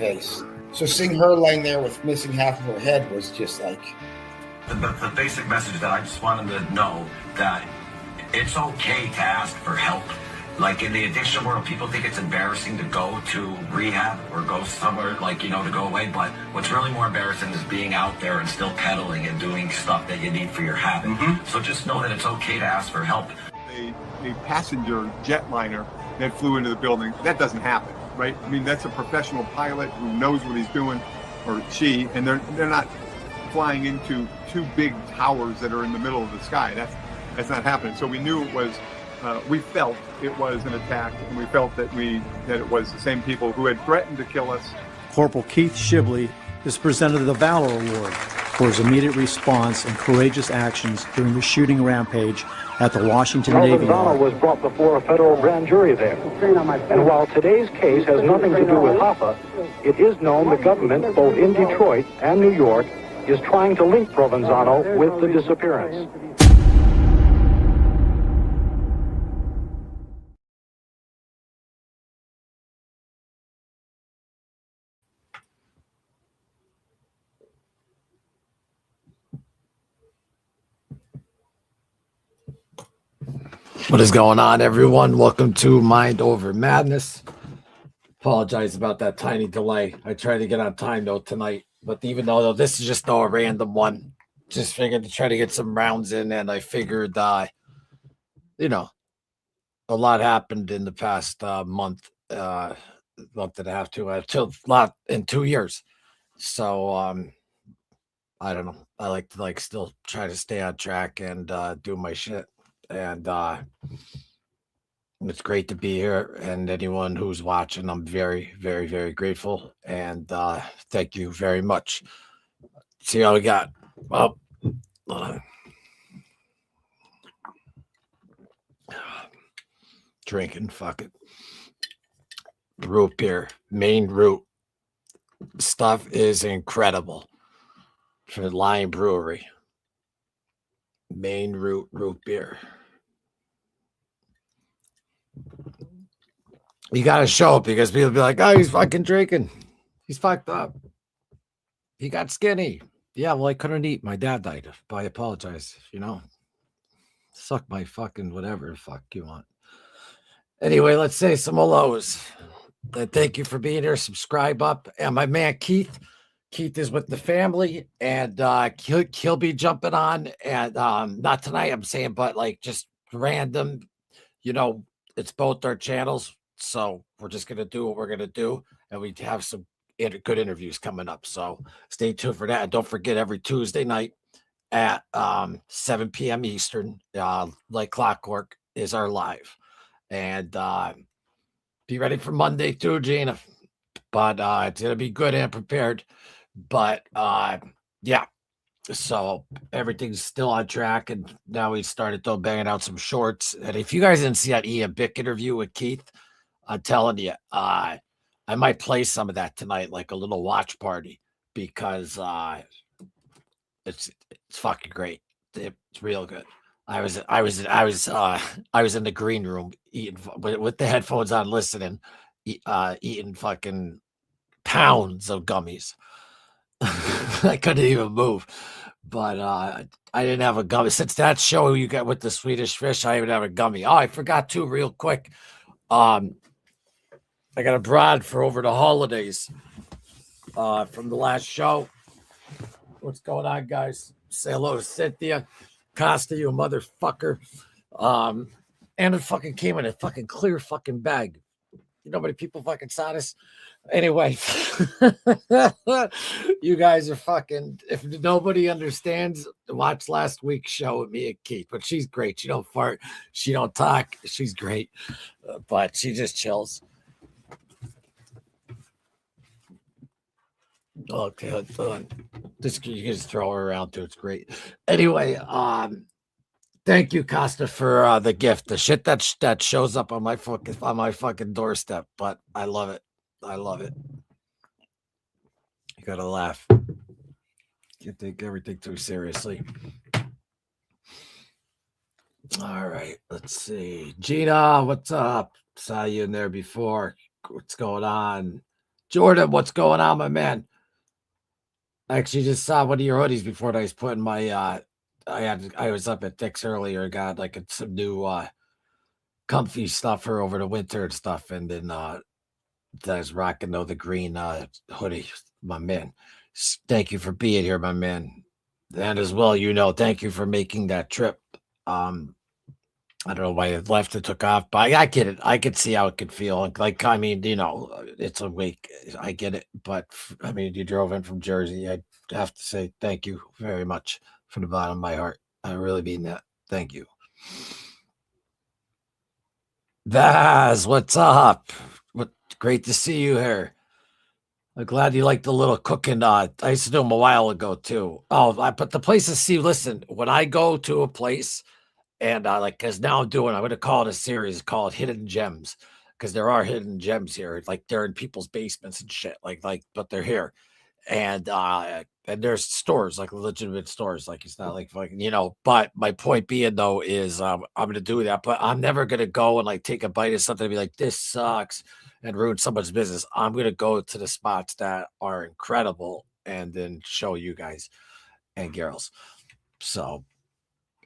face. So seeing her laying there with missing half of her head was just like... The basic message that I just wanted to know that it's okay to ask for help. Like in the addiction world, people think it's embarrassing to go to rehab or go somewhere like, to go away. But what's really more embarrassing is being out there and still pedaling and doing stuff that you need for your habit. Mm-hmm. So just know that it's okay to ask for help. A passenger jetliner that flew into the building, that doesn't happen, right? I mean, that's a professional pilot who knows what he's doing, or she, and they're not flying into two big towers that are in the middle of the sky. That's not happening. So we knew it was, we felt it was an attack, and we felt that it was the same people who had threatened to kill us. Corporal Keith Shibley is presented the Valor Award for his immediate response and courageous actions during the shooting rampage at the Washington Navy Yard. was brought before a federal grand jury there. And while today's case has nothing to do with Hoffa, it is known the government, both in Detroit and New York, is trying to link Provenzano with the disappearance. What is going on, everyone? Welcome to Mind Over Madness. Apologize about that tiny delay. I tried to get on time though tonight, but even though this is just a random one, just figured to try to get some rounds in, and I figured, a lot happened in the past month and a half, a lot in 2 years. So I don't know. I like to still try to stay on track and do my shit. And it's great to be here. And anyone who's watching, I'm very, very, very grateful. And thank you very much. See how we got. Well, drinking, fuck it. Root beer, Maine root. Stuff is incredible. From the Lion Brewery. Maine root beer. You got to show it because people be like, oh, he's fucking drinking. He's fucked up. He got skinny. Yeah, well, I couldn't eat. My dad died. But I apologize, Suck my fucking whatever the fuck you want. Anyway, let's say some hellos. Thank you for being here. Subscribe up. And my man, Keith. Keith is with the family, and he'll be jumping on. And not tonight, I'm saying, but just random, it's both our channels. So we're just going to do what we're going to do. And we have some good interviews coming up. So stay tuned for that. And don't forget, every Tuesday night at 7 p.m. Eastern, like clockwork, is our live. And be ready for Monday too, Gina. But it's going to be good and prepared. But yeah. So everything's still on track. And now we started banging out some shorts. And if you guys didn't see that Ian Bick interview with Keith, I'm telling you, I might play some of that tonight, like a little watch party, because it's fucking great. It's real good. I was in the green room eating with the headphones on, listening, eating fucking pounds of gummies. I couldn't even move, but I didn't have a gummy since that show you got with the Swedish Fish. I even have a gummy. Oh, I forgot too, real quick. I got a broad for over the holidays from the last show. What's going on, guys? Say hello to Cynthia Costa, you motherfucker. And it fucking came in a fucking clear fucking bag. You know how many people fucking saw this? Anyway, you guys are fucking, if nobody understands, watch last week's show with me and Keith. But she's great. She don't fart. She don't talk. She's great. But she just chills. Okay, this you can just throw her around too. It's great. Anyway, thank you, Costa, for the gift. The shit that shows up on my fucking doorstep. But I love it. I love it. You gotta laugh. Can't take everything too seriously. All right, let's see. Gina, what's up? Saw you in there before. What's going on? Jordan, what's going on, my man? I actually just saw one of your hoodies before I was putting my I was up at Dick's earlier, got like some new comfy stuff for over the winter and stuff, and then I was rocking the green hoodie, my man. Thank you for being here, my man. And as well, thank you for making that trip. I don't know why it left and took off, but I get it. I could see how it could feel. Like, I mean, it's a week. I get it. But I mean, you drove in from Jersey. I have to say thank you very much from the bottom of my heart. I really mean that. Thank you. Vaz, what's up? Great to see you here. I'm glad you like the little cooking. I used to do them a while ago too. But the places, see, listen, when I go to a place, and because now I'm going to call it a series called Hidden Gems, because there are hidden gems here. Like they're in people's basements and shit. But they're here. And there's stores, like legitimate stores. Like it's not like fucking, but my point being though is I'm going to do that, but I'm never going to go and like take a bite of something and be like, this sucks and ruin someone's business. I'm going to go to the spots that are incredible and then show you guys and girls. So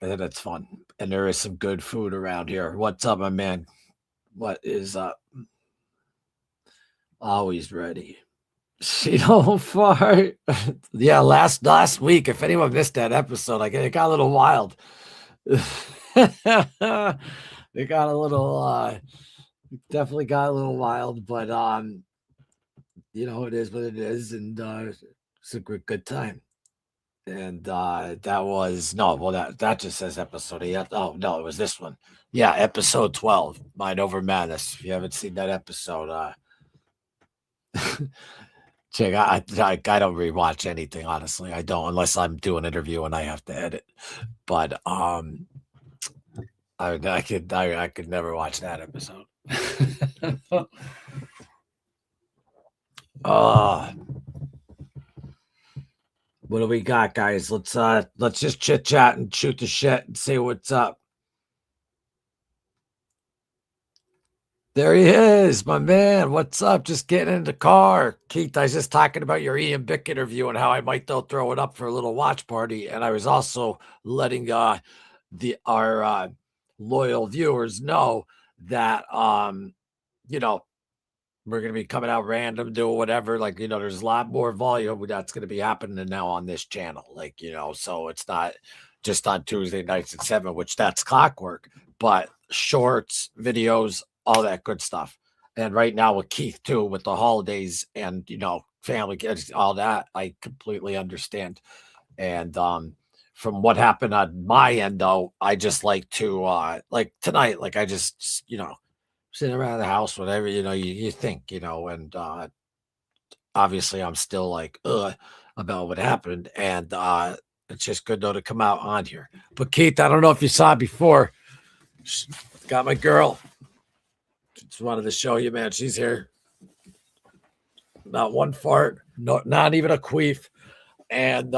and that's fun. And there is some good food around here. What's up, my man? What is up? Always ready. She don't fart. Yeah, last week, if anyone missed that episode, it got a little wild. It got a little definitely got a little wild, but it is what it is, and it's a good time. And that was that just says episode 8. Oh no, it was this one. Yeah, episode 12, Mind Over Madness. If you haven't seen that episode, check. I don't rewatch anything, honestly. I don't, unless I'm doing an interview and I have to edit. But I could never watch that episode. What do we got, guys? Let's just chit chat and shoot the shit and see what's up. There he is, my man. What's up? Just getting in the car. Keith, I was just talking about your Ian Bick interview and how I might throw it up for a little watch party. And I was also letting our loyal viewers know that we're going to be coming out random, doing whatever. There's a lot more volume that's going to be happening now on this channel. So it's not just on Tuesday nights at 7, which that's clockwork, but shorts, videos, all that good stuff. And right now with Keith too, with the holidays and, family, all that, I completely understand. And from what happened on my end, though, I just like to, like tonight, I just, sitting around the house, whatever, you think, and obviously I'm still about what happened. And it's just good, though, to come out on here. But Keith, I don't know if you saw before, got my girl. Just wanted to show you, man. She's here. Not one fart, not even a queef. And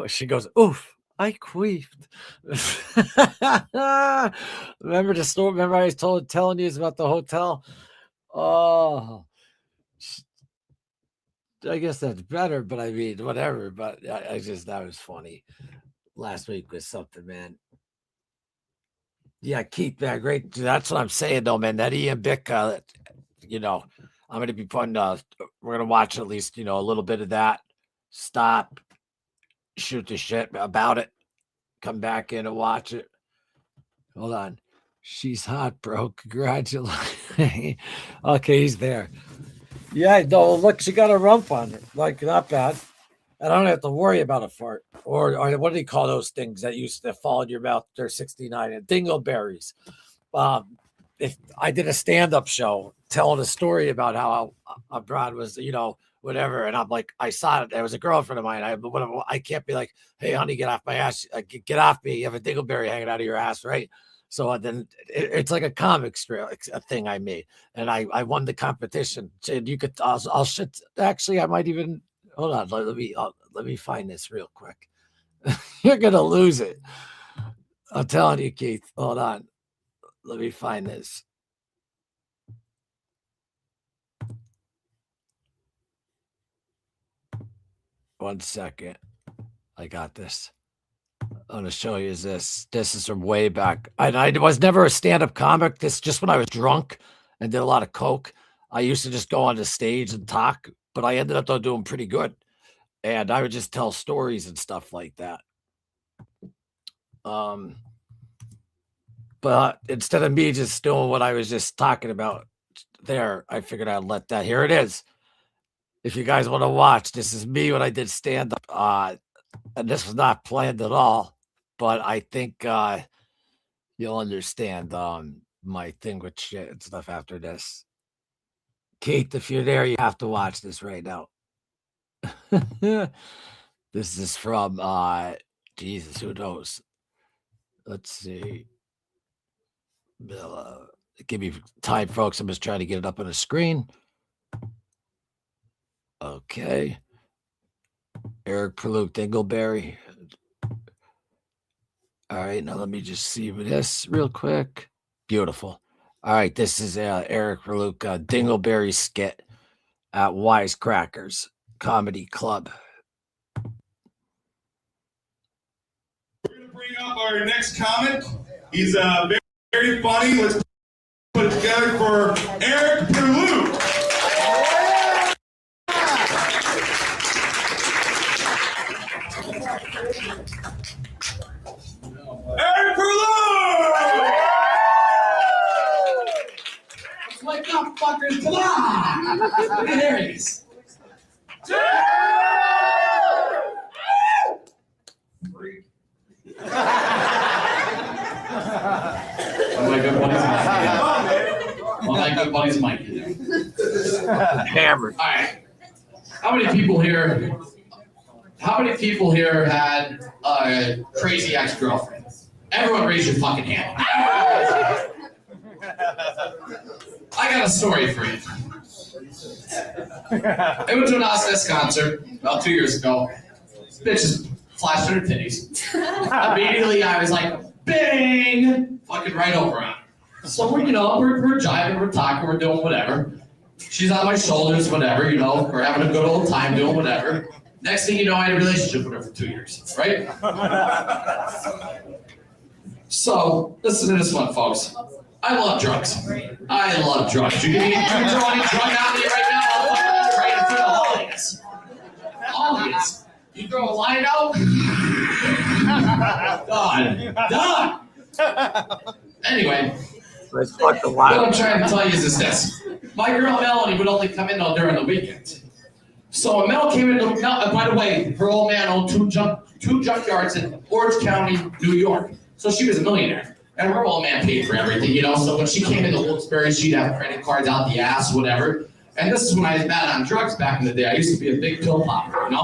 she goes, oof. I queefed. Remember the story? Remember I was telling you about the hotel? Oh, I guess that's better, but I mean, whatever. But that was funny. Last week was something, man. Yeah, Keith, man, great. That's what I'm saying, though, man. That Ian Bick, I'm going to be putting, we're going to watch at least, a little bit of that. Stop. Shoot the shit about it. Come back in and watch it. Hold on. She's hot, bro. Congratulations. Okay, he's there. Yeah, no, look, she got a rump on her. Not bad. I don't have to worry about a fart. Or what do you call those things that used to fall in your mouth? They're 69 and dingleberries. If I did a stand-up show telling a story about how a broad was, whatever. And I'm like, I saw it. There was a girlfriend of mine. I can't be like, hey, honey, get off my ass. Get off me. You have a dingleberry hanging out of your ass, right? So then it's like a comic strip, a thing I made. And I won the competition. And you could, I'll shit. Actually, I might even, hold on. Let me find this real quick. You're going to lose it. I'm telling you, Keith. Hold on. Let me find this. 1 second. I got this. I'm going to show you this. This is from way back. I was never a stand-up comic. This just when I was drunk and did a lot of coke. I used to just go on the stage and talk, but I ended up doing pretty good. And I would just tell stories and stuff like that. But instead of me just doing what I was just talking about there, I figured I'd let that. Here it is. If you guys want to watch, this is me when I did stand-up. And this was not planned at all, but I think you'll understand my thing with shit and stuff after this. Keith, if you're there, you have to watch this right now. This is from Jesus, who knows? Let's see. Give me time, folks. I'm just trying to get it up on the screen. Okay. Eric Perluke Dingleberry. All right, now let me just see this real quick. Beautiful. All right, this is Eric Perluke Dingleberry skit at Wisecrackers Comedy Club. We're going to bring up our next comic. He's very, very funny. Let's put it together for Eric Perluke. Eric Perluke! Wake up, fuckers! Come on! There he is. One of my good buddies might be there. Hammered. All right. How many people here had a crazy ex-girlfriend? Everyone raise your fucking hand. I got a story for you. I went to an Ozfest concert about 2 years ago. This bitch just flashed her titties. Immediately I was like, bang! Fucking right over on her. So we're jiving, we're talking, we're doing whatever. She's on my shoulders, whatever, we're having a good old time doing whatever. Next thing you know, I had a relationship with her for 2 years, right? So, listen to this one, folks. I love drugs. I love drugs. You can throw any drug out there right now, I'll fucking right into the audience. Audience. You throw a line out? Done. Anyway. What I'm trying to tell you is this. My girl Melanie would only come in during the weekend. So when Mel came in, by the way, her old man owned two junkyards in Orange County, New York. So she was a millionaire. And her old man paid for everything, So when she came into Wilkes-Barre, she'd have credit cards out the ass, whatever. And this is when I was bad on drugs back in the day. I used to be a big pill popper, And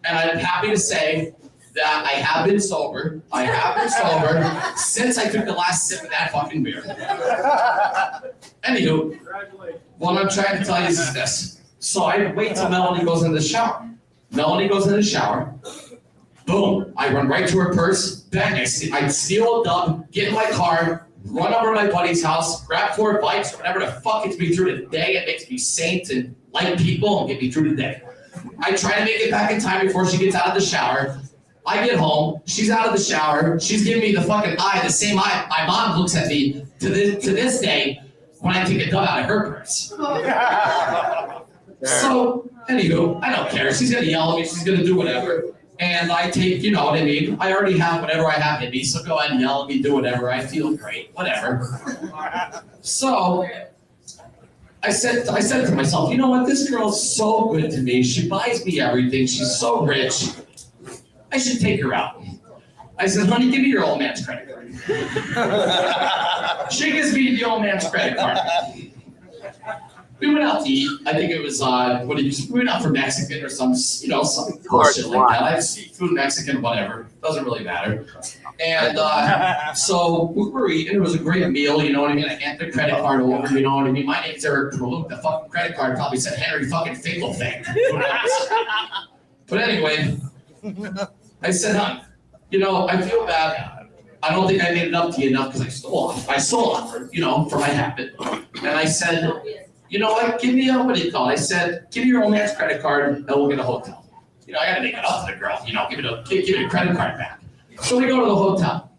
I'm happy to say that I have been sober. Since I took the last sip of that fucking beer. Anywho, what I'm trying to tell you is this. So I wait till Melanie goes in the shower. Boom. I run right to her purse. Bang. I steal a dub, get in my car, run over to my buddy's house, grab 4 bikes, whatever the fuck gets me through the day. It makes me sane and like people and get me through the day. I try to make it back in time before she gets out of the shower. I get home, she's out of the shower, she's giving me the fucking eye, the same eye my mom looks at me to this day when I take a dub out of her purse. So, anywho, I don't care. She's gonna yell at me, she's gonna do whatever. And I take, you know what I mean? I already have whatever I have in me, so go ahead and yell at me, do whatever. I feel great, whatever. So, I said to myself, you know what? This girl's so good to me. She buys me everything. She's so rich. I should take her out. I said, honey, give me your old man's credit card. She gives me the old man's credit card. We went out to eat. I think it was, we went out for Mexican or some bullshit like that. I just eat food Mexican, whatever. Doesn't really matter. And so we were eating. It was a great meal, you know what I mean? I handed the credit card over, you know what I mean? My name's Eric Perluke. The fucking credit card probably said Henry fucking Finkelfang. Who knows? But anyway, I said, hon, I feel bad. I don't think I made it up to you enough because I stole off her, for my habit. And I said, you know what, give me I said, give me your old man's credit card and we'll get a hotel. I got to make it up to the girl. Give it a credit card back. So we go to the hotel.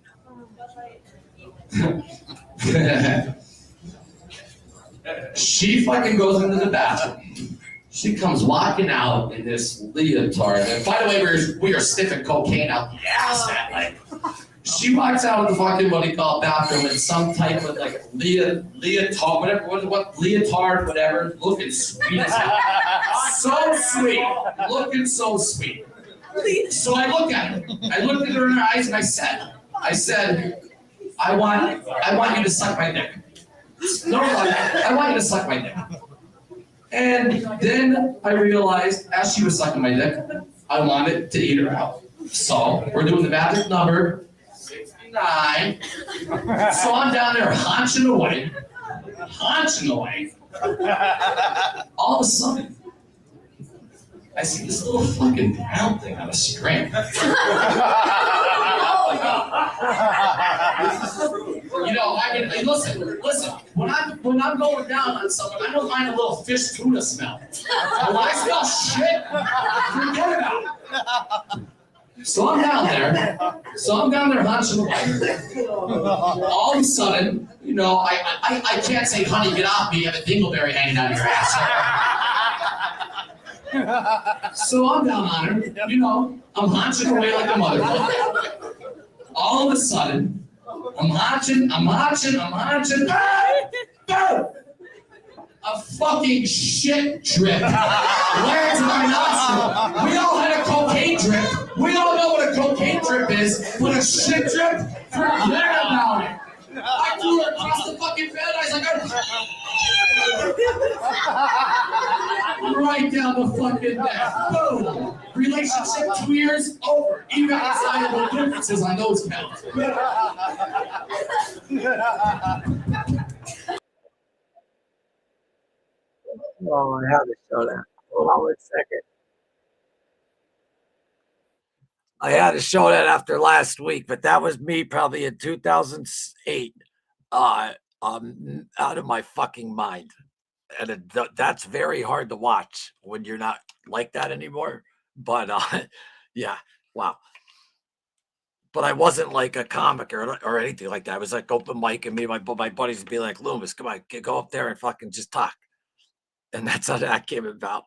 She fucking goes into the bathroom. She comes walking out in this leotard. And by the way, we are sniffing cocaine out the ass that night. She walks out of the fucking bathroom in some type of like leotard, whatever, looking sweet as hell. So sweet, looking so sweet. So I look at her. I looked at her in her eyes and I said, I want you to suck my dick. No, I want you to suck my dick. And then I realized, as she was sucking my dick, I wanted to eat her out. So we're doing the magic number 69. So I'm down there haunching away. All of a sudden, I see this little fucking brown thing on a string. Listen. When I'm going down on someone, I don't mind a little fish tuna smell. But when I smell shit, forget about it. So I'm down there hunching away. All of a sudden, I can't say, honey, get off me, you have a dingleberry hanging out of your ass. So I'm down on her, I'm hunching away like a motherfucker. All of a sudden, I'm hunching. A fucking shit drip lands in my nostril. We all had a cocaine drip. We all know what a cocaine drip is, but a shit drip, forget about it. I threw her across the fucking bed. I was like, right down the fucking neck. Boom. Relationship 2 years over. Irreconcilable differences on those counts. Oh, I have to show that. Hold on 1 second. I had to show that after last week, but that was me probably in 2008. Out of my fucking mind. And that's very hard to watch when you're not like that anymore. But yeah, wow. But I wasn't like a comic or anything like that. I was like open mic, and me and my buddies would be like, Loomis, come on, go up there and fucking just talk. And that's how that came about.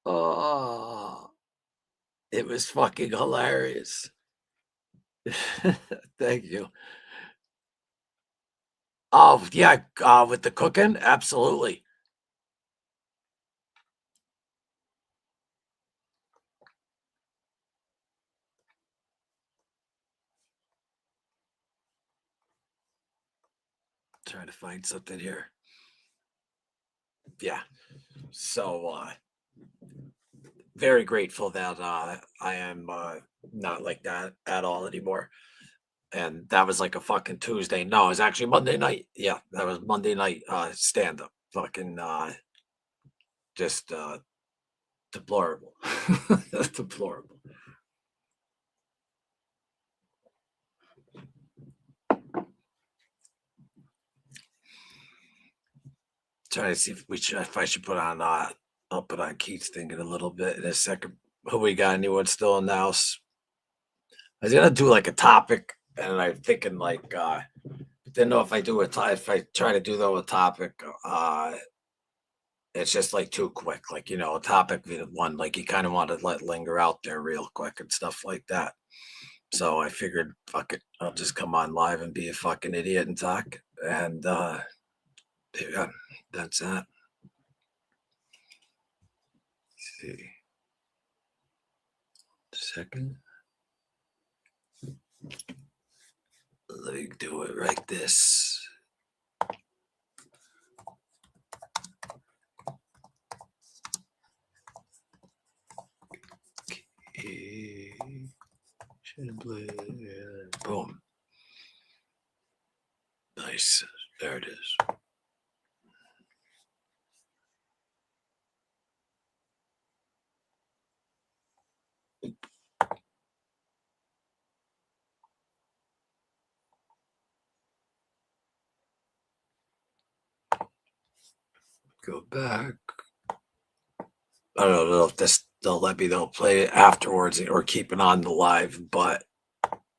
Oh, it was fucking hilarious. Thank you. Oh, yeah, with the cooking, absolutely. Trying to find something here. Yeah. So very grateful that I am not like that at all anymore. And that was like a fucking Tuesday. No, it was actually Monday night. Yeah, that was Monday night stand up. Fucking just deplorable. Deplorable. Trying to see if I should put on I'll put on Keith's thing in a little bit in a second. Who we got? Anyone still in the house? I was gonna do like a topic, and I'm thinking like didn't know if I do if I try to do a topic, it's just like too quick. Like a topic one, like you kind of want to let linger out there real quick and stuff like that. So I figured, fuck it, I'll just come on live and be a fucking idiot and talk. And yeah, that's that. Let's see. Second. Let me do it like this. Boom. Nice. There it is. Go back. I don't know if they'll let me, they'll play it afterwards or keep it on the live, but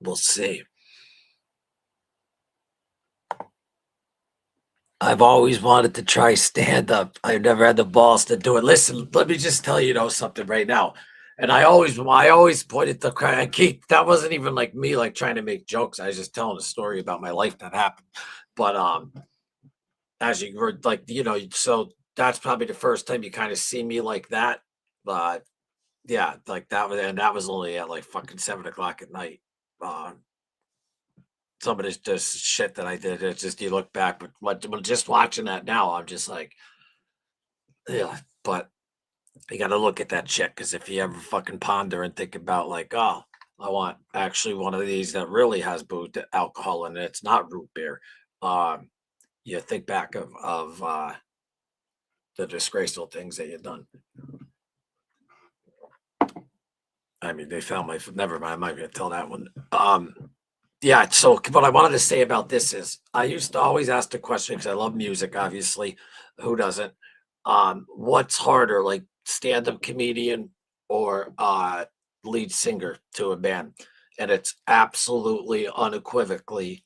we'll see. I've always wanted to try stand up. I've never had the balls to do it. Listen, let me just tell you something right now. And I always pointed to cry. Keith, that wasn't even like me, like trying to make jokes. I was just telling a story about my life that happened. But as you were like, so that's probably the first time you kind of see me like that. But yeah, like that was only at like fucking 7 o'clock at night. Some of this just shit that I did. It's just you look back, but just watching that now, I'm just like, yeah. But you got to look at that shit because if you ever fucking ponder and think about like, oh, I want actually one of these that really has booze, alcohol in it. It's not root beer. You think back of the disgraceful things that you've done. I mean, they found my. Never mind. I'm not gonna tell that one. Yeah, so what I wanted to say about this is I used to always ask the question because I love music, obviously. Who doesn't? What's harder, like stand-up comedian or lead singer to a band? And it's absolutely unequivocally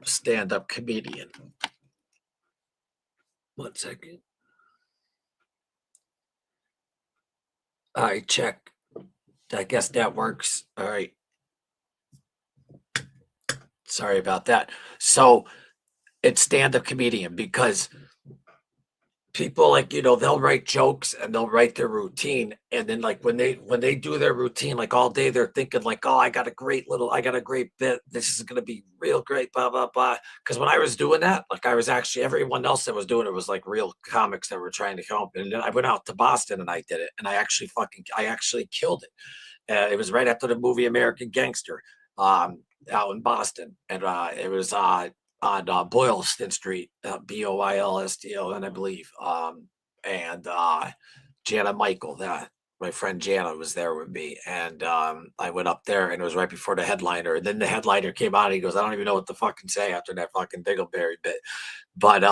stand-up comedian. 1 second. All right, check. I guess that works. All right. Sorry about that. So it's stand-up comedian because people like, they'll write jokes and they'll write their routine. And then like when they do their routine, like all day, they're thinking like, oh, I got a great bit. This is going to be real great, blah, blah, blah. Cause when I was doing that, like I was actually, everyone else that was doing it was like real comics that were trying to come up. And then I went out to Boston and I did it. And I actually killed it. It was right after the movie American Gangster, out in Boston. And it was on Boylston Street, Boylston, I believe. And Jana Michael, my friend Jana was there with me. And I went up there and it was right before the headliner. And then the headliner came out and he goes, I don't even know what to fucking say after that fucking Dingleberry bit. But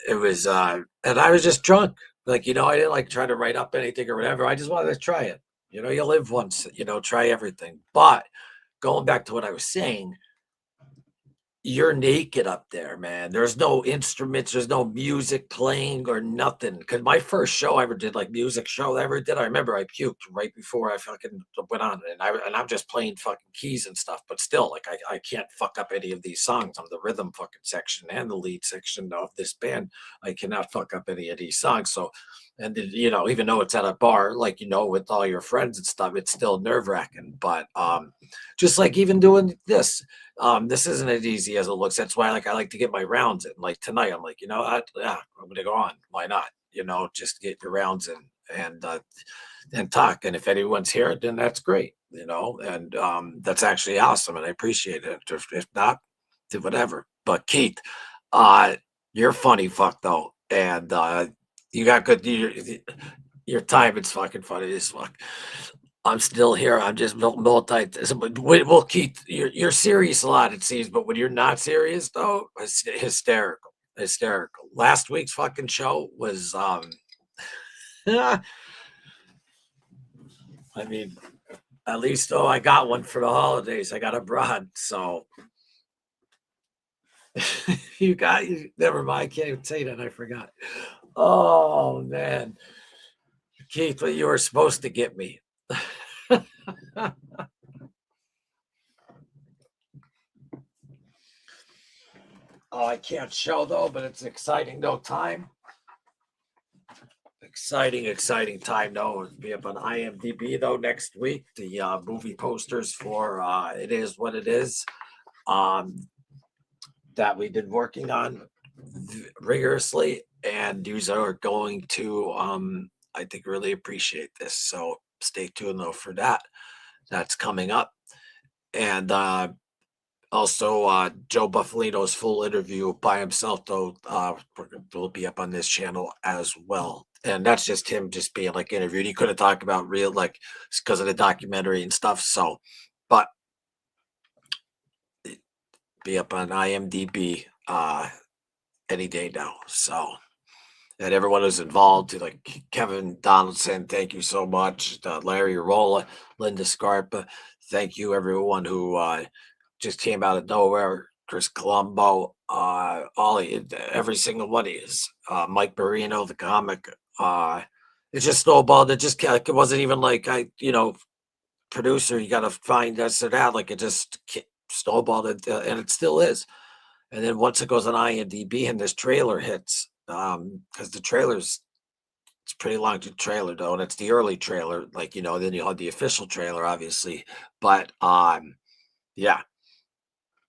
it was, and I was just drunk. Like, I didn't like try to write up anything or whatever. I just wanted to try it. You live once, try everything. But going back to what I was saying, you're naked up there, man. There's no instruments, there's no music playing or nothing. Because my first show I ever did, like music show I ever did, I remember I puked right before I fucking went on, and I'm just playing fucking keys and stuff. But still, like I can't fuck up any of these songs. I'm the rhythm fucking section and the lead section of this band. I cannot fuck up any of these songs. So, and even though it's at a bar, like with all your friends and stuff, it's still nerve wracking. But just like even doing this. This isn't as easy as it looks. That's why I like to get my rounds in. Like tonight, I'm like, I'm gonna go on. Why not? Just get your rounds in and talk. And if anyone's here, then that's great. And that's actually awesome, and I appreciate it. If not, then whatever. But Keith, you're funny, fuck though, and you got good. Your timing's fucking funny as fuck. I'm still here. I'm just multi. Well, Keith, you're serious a lot, it seems, but when you're not serious, though, it's hysterical. Last week's fucking show was, I mean, at least, I got one for the holidays. I got a broad, so never mind. I can't even say that. I forgot. Oh, man. Keith, what you were supposed to get me. Oh, I can't show though, but it's exciting though. Exciting time though. It'll be up on IMDb though next week. The movie posters for It Is What It Is, that we've been working on rigorously, and you are going to I think really appreciate this. So stay tuned though for that. That's coming up. And also Joe Buffalino's full interview by himself though will be up on this channel as well. And that's just him just being like interviewed. He couldn't talk about real, like, because of the documentary and stuff. So, but be up on IMDb any day now. So and everyone who's involved, to like Kevin Donaldson, thank you so much. Larry Rolla, Linda Scarpa, thank you everyone who just came out of nowhere. Chris Colombo, every single one of you, Mike Marino, the comic. It just snowballed. It just like it wasn't even like producer. You got to find this or that. Like it just snowballed, and it still is. And then once it goes on IMDb and this trailer hits, because the trailer's it's a pretty long trailer though, and it's the early trailer, like then you have the official trailer, obviously. But yeah,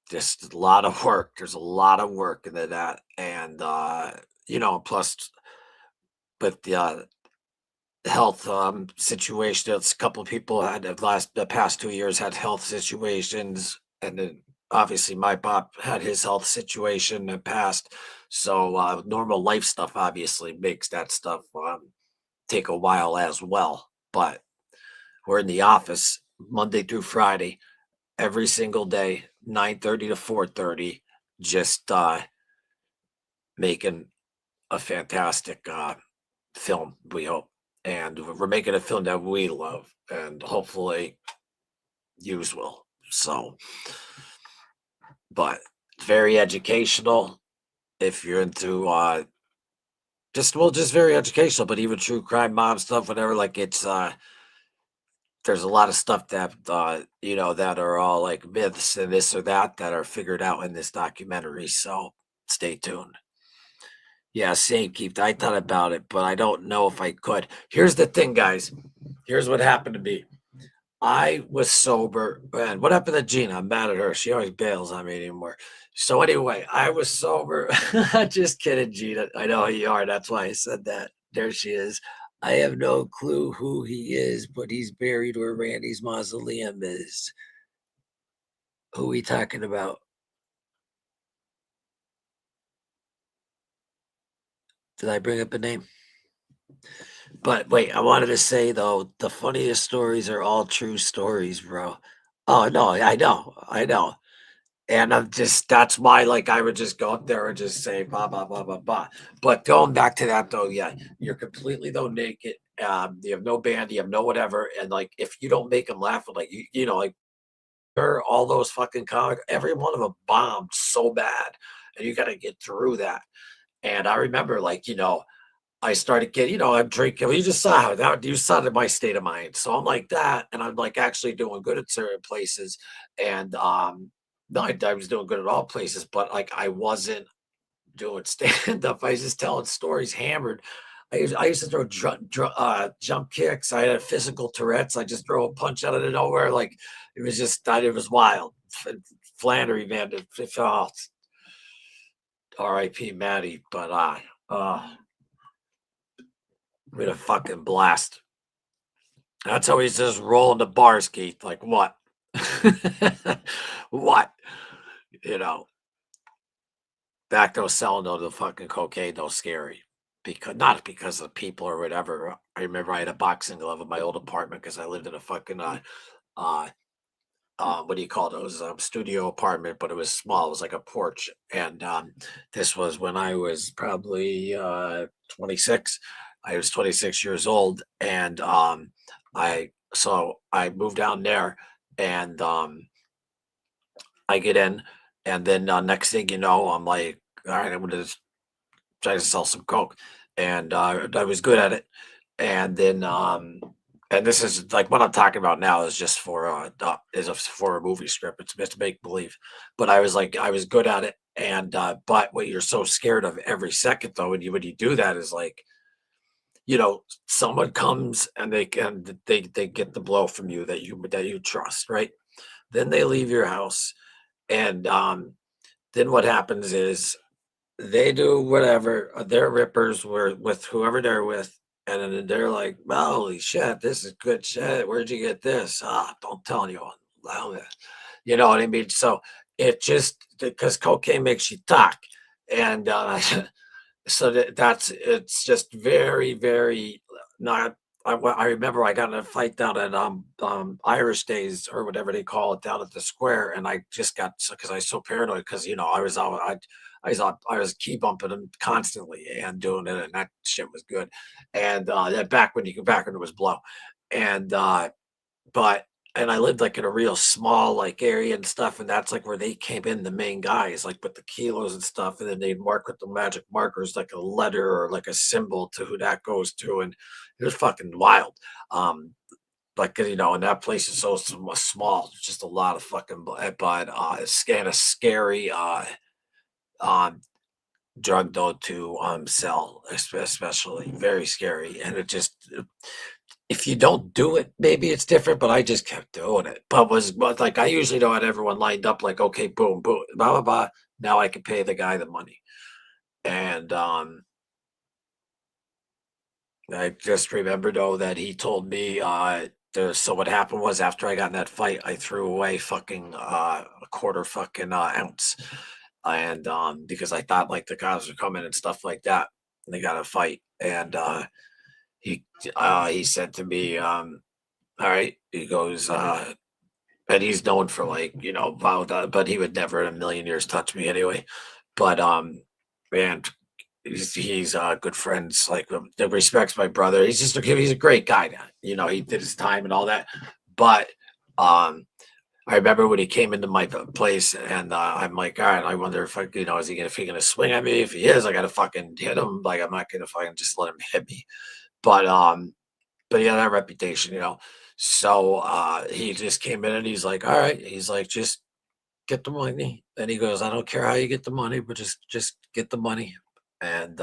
just a lot of work. There's a lot of work into that, and plus, but the health situation. It's a couple of people had the past 2 years had health situations, and then obviously my pop had his health situation in the past. So normal life stuff obviously makes that stuff take a while as well. But we're in the office Monday through Friday, every single day, 9:30 to 4:30, just making a fantastic film, we hope. And we're making a film that we love, and hopefully yous will. So, but very educational if you're into just very educational, but even true crime, mob stuff, whatever. Like it's there's a lot of stuff that that are all like myths and this or that are figured out in this documentary. So stay tuned. Yeah, same, Keith. I thought about it, but I don't know if I could. Here's the thing, guys. Here's what happened to me. I was sober. Man, what happened to Gina? I'm mad at her. She always bails on me anymore. So anyway, I was sober. Just kidding, Gina. I know who you are. That's why I said that. There she is. I have no clue who he is, but he's buried where Randy's mausoleum is. Who are we talking about? Did I bring up a name? But wait, I wanted to say though, the funniest stories are all true stories, bro. Oh no, I know. And that's why like I would just go up there and just say blah blah blah blah blah. But going back to that though, yeah, you're completely though naked. You have no band, you have no whatever, and like if you don't make them laugh, like like all those fucking comics, every one of them bombed so bad, and you got to get through that. And I remember like I started getting, I'm drinking. Well, you just saw how that you saw my state of mind. So I'm like that, and I'm like actually doing good at certain places. And no, I was doing good at all places, but like I wasn't doing stand up. I was just telling stories, hammered. I used to throw jump kicks. I had physical Tourette's. I just throw a punch out of nowhere. Like it was just, it was wild. Flannery, man, it felt R.I.P. Maddie, but we had a fucking blast. That's how he's just rolling the bars, Keith. Like what? What? Back to selling the fucking cocaine, though scary. Not because of people or whatever. I remember I had a boxing glove in my old apartment because I lived in a fucking what do you call those studio apartment, but it was small. It was like a porch. And this was when I was probably 26. I was 26 years old, and I moved down there, and I get in, and then next thing you know, I'm like, all right, I'm gonna try to sell some coke, and I was good at it, and then and this is like what I'm talking about now is just for for a movie script. It's make believe, but I was good at it, and but what you're so scared of every second though, when you do that is like, someone comes and they get the blow from you that you trust, right? Then they leave your house, and then what happens is they do whatever they're rippers were with whoever they're with, and then they're like, holy shit, this is good shit. Where'd you get this? Don't tell anyone. You know what I mean? So it just because cocaine makes you talk, and so it's just very, very not. I remember I got in a fight down at Irish Days or whatever they call it down at the square, and I just got because I was so paranoid because I was out. I was key bumping him constantly and doing it, and that shit was good. And that back when it was blow, and but and I lived like in a real small like area and stuff, and that's like where they came in, the main guys, like with the kilos and stuff, and then they'd mark with the magic markers like a letter or like a symbol to who that goes to, and it was fucking wild. Like, 'cause, and that place is so small, just a lot of fucking, but it's kind of scary um drug though to sell, especially very scary, and it just if you don't do it, maybe it's different, but I just kept doing it. But like I usually don't have everyone lined up like, okay, boom, boom, blah, blah, blah. Now I can pay the guy the money. And I just remember though that he told me so what happened was after I got in that fight, I threw away fucking a quarter fucking ounce. And because I thought like the cops were coming and stuff like that. And they got a fight. And he said to me, all right, he goes, and he's known for like, but he would never in a million years touch me anyway. But man, he's good friends, like that respects my brother. He's a great guy now. He did his time and all that. But I remember when he came into my place, and I'm like, all right, I wonder if is he gonna swing at me? If he is, I gotta fucking hit him. Like I'm not gonna fucking just let him hit me. But he had that reputation. So he just came in and he's like, all right, he's like, just get the money. And he goes, I don't care how you get the money, but just get the money. And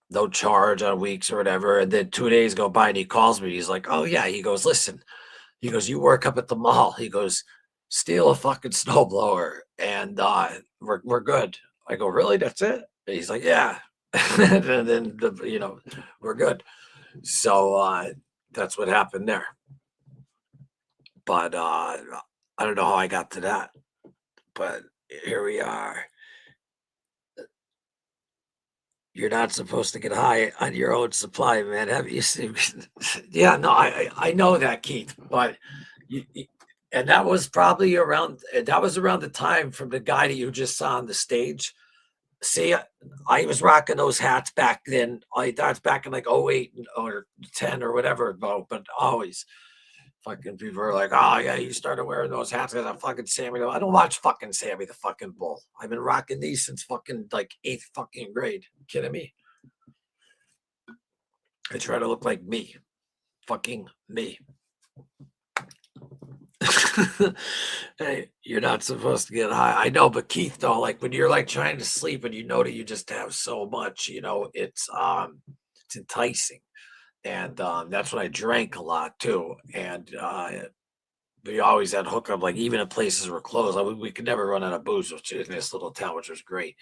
no charge on weeks or whatever. And then 2 days go by and he calls me. He's like, oh yeah. He goes, listen, he goes, you work up at the mall. He goes, steal a fucking snowblower and we're good. I go, really? That's it? And he's like, yeah. And then we're good. So that's what happened there. But I don't know how I got to that. But here we are. You're not supposed to get high on your own supply, man. Have you seen? Yeah, no, I know that, Keith. But and that was probably around the time from the guy that you just saw on the stage. See, I was rocking those hats back then. That's back in like 08 or 10 or whatever, but always fucking people are like, oh yeah, you started wearing those hats because I'm fucking Sammy. I don't watch fucking Sammy the fucking Bull. I've been rocking these since fucking like 8th fucking grade. You kidding me? I try to look like me. Fucking me. Hey, you're not supposed to get high. I know, but Keith, though, like when you're like trying to sleep and that you just have so much, it's enticing. And that's when I drank a lot too. And we always had hookup, like even if places were closed, we could never run out of booze, which in this little town, which was great.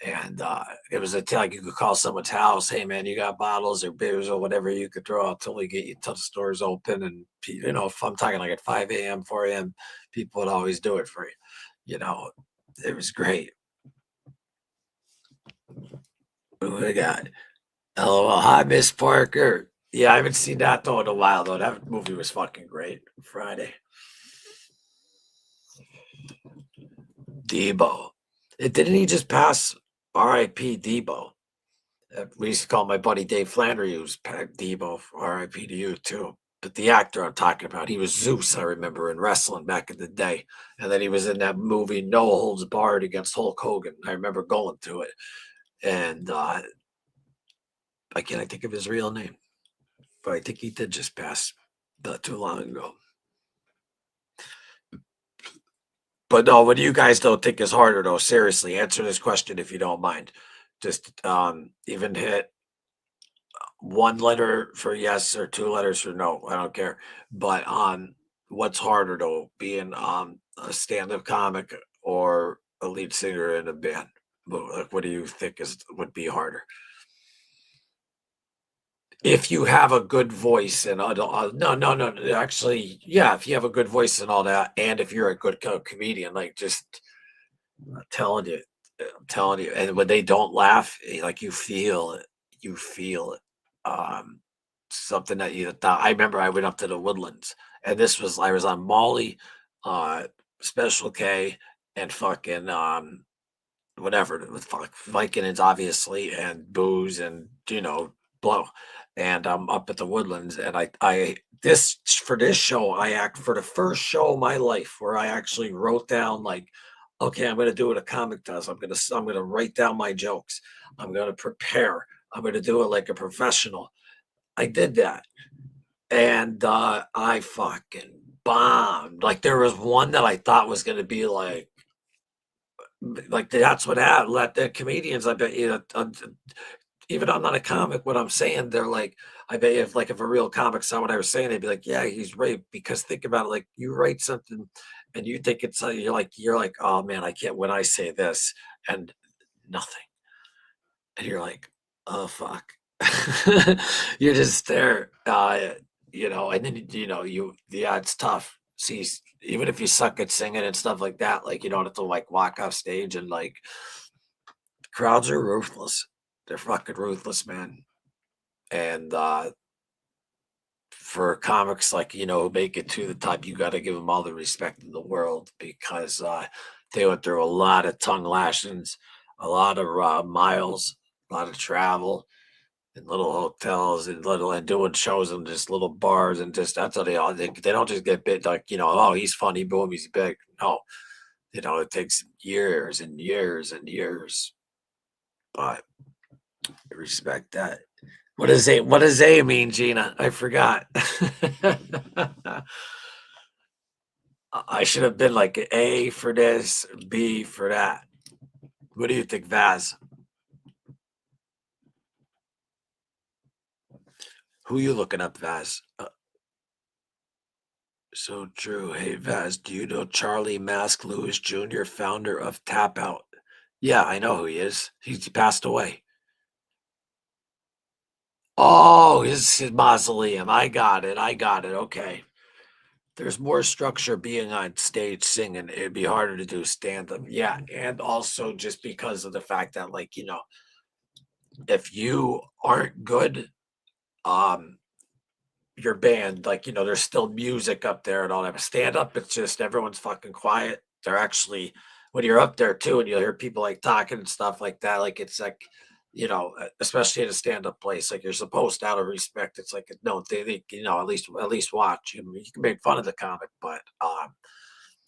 And it was like you could call someone's house, hey man, you got bottles or beers or whatever you could throw out till we get you till the stores open. And if I'm talking like at 5 a.m., 4 a.m., people would always do it for you. It was great. What do we got? LOL, hi Miss Parker. Yeah, I haven't seen that though in a while though. That movie was fucking great. Friday. Debo. Didn't he just pass? R.I.P. Debo. We used to call my buddy Dave Flannery, who's Debo. R.I.P. to you too. But the actor I'm talking about, he was Zeus, I remember, in wrestling back in the day. And then he was in that movie No Holds Barred against Hulk Hogan. I remember going to it. And I can't think of his real name. But I think he did just pass not too long ago. But no, what do you guys don't think is harder though? Seriously, answer this question if you don't mind. Just even hit 1 letter for yes or 2 letters for no. I don't care. But what's harder though, being a stand-up comic or a lead singer in a band? What do you think would be harder? If you have a good voice and no, actually, yeah, if you have a good voice and all that, and if you're a good comedian, like just I'm telling you, and when they don't laugh, like you feel it, something that you thought. I remember I went up to the Woodlands, and I was on Molly, Special K, and fucking whatever with Vicodins, obviously, and booze, and blow. And I'm up at the Woodlands, and I this for this show, I act for the first show of my life where I actually wrote down like, okay, I'm going to do what a comic does. I'm going to write down my jokes. I'm going to prepare. I'm going to do it like a professional. I did that, and I fucking bombed. Like there was one that I thought was going to be like that's what happened. Let the comedians, I bet you, even I'm not a comic, what I'm saying, they're like, I bet if a real comic saw what I was saying, they'd be like, yeah, he's right. Because think about it, like you write something and you think it's you're like, oh man, I can't when I say this and nothing. And you're like, oh fuck. You're just there. And then yeah, it's tough. See, even if you suck at singing and stuff like that, like you don't have to like walk off stage and like crowds are ruthless. They're fucking ruthless, man. And for comics like who make it to the top, you got to give them all the respect in the world because they went through a lot of tongue lashings, a lot of miles, a lot of travel in little hotels and doing shows in just little bars and just that's how they all they don't just get bit like oh he's funny, boom, he's big. No, it takes years and years and years. But I respect that. What does A mean, Gina? I forgot. I should have been like A for this, B for that. What do you think, Vaz? Who you looking up, Vaz? So true. Hey, Vaz, do you know Charlie Mask Lewis Jr., founder of Tap Out? Yeah, I know who he is. He passed away. Oh, his mausoleum. I got it. Okay. There's more structure being on stage singing. It'd be harder to do stand up. Yeah. And also just because of the fact that, like, if you aren't good, your band, like, there's still music up there and all that. Stand up, it's just everyone's fucking quiet. They're actually, when you're up there too, and you'll hear people like talking and stuff like that, like it's like, especially in a stand-up place, like you're supposed to, out of respect, it's like no, they at least watch. You can make fun of the comic, but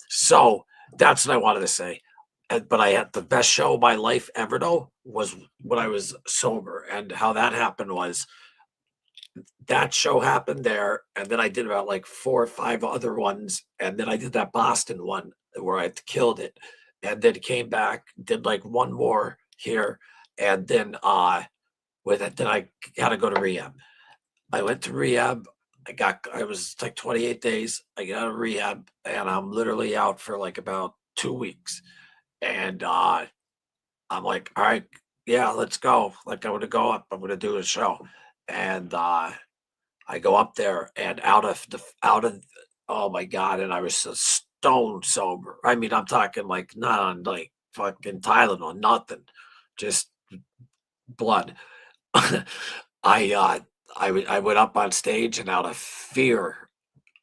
so that's what I wanted to say. But I had the best show of my life ever though was when I was sober, and how that happened was that show happened there, and then I did about like 4 or 5 other ones, and then I did that Boston one where I killed it, and then came back, did like one more here, and then with it, then I had to go to rehab. I went to rehab. I was like 28 days. I got out of rehab, and I'm literally out for like about 2 weeks, and I'm like, all right, yeah, let's go. Like I'm gonna go up. I'm gonna do a show, and I go up there, and out of oh my god, and I was so stone sober. I mean, I'm talking like not on like fucking Tylenol, nothing, just blood. I went up on stage, and out of fear,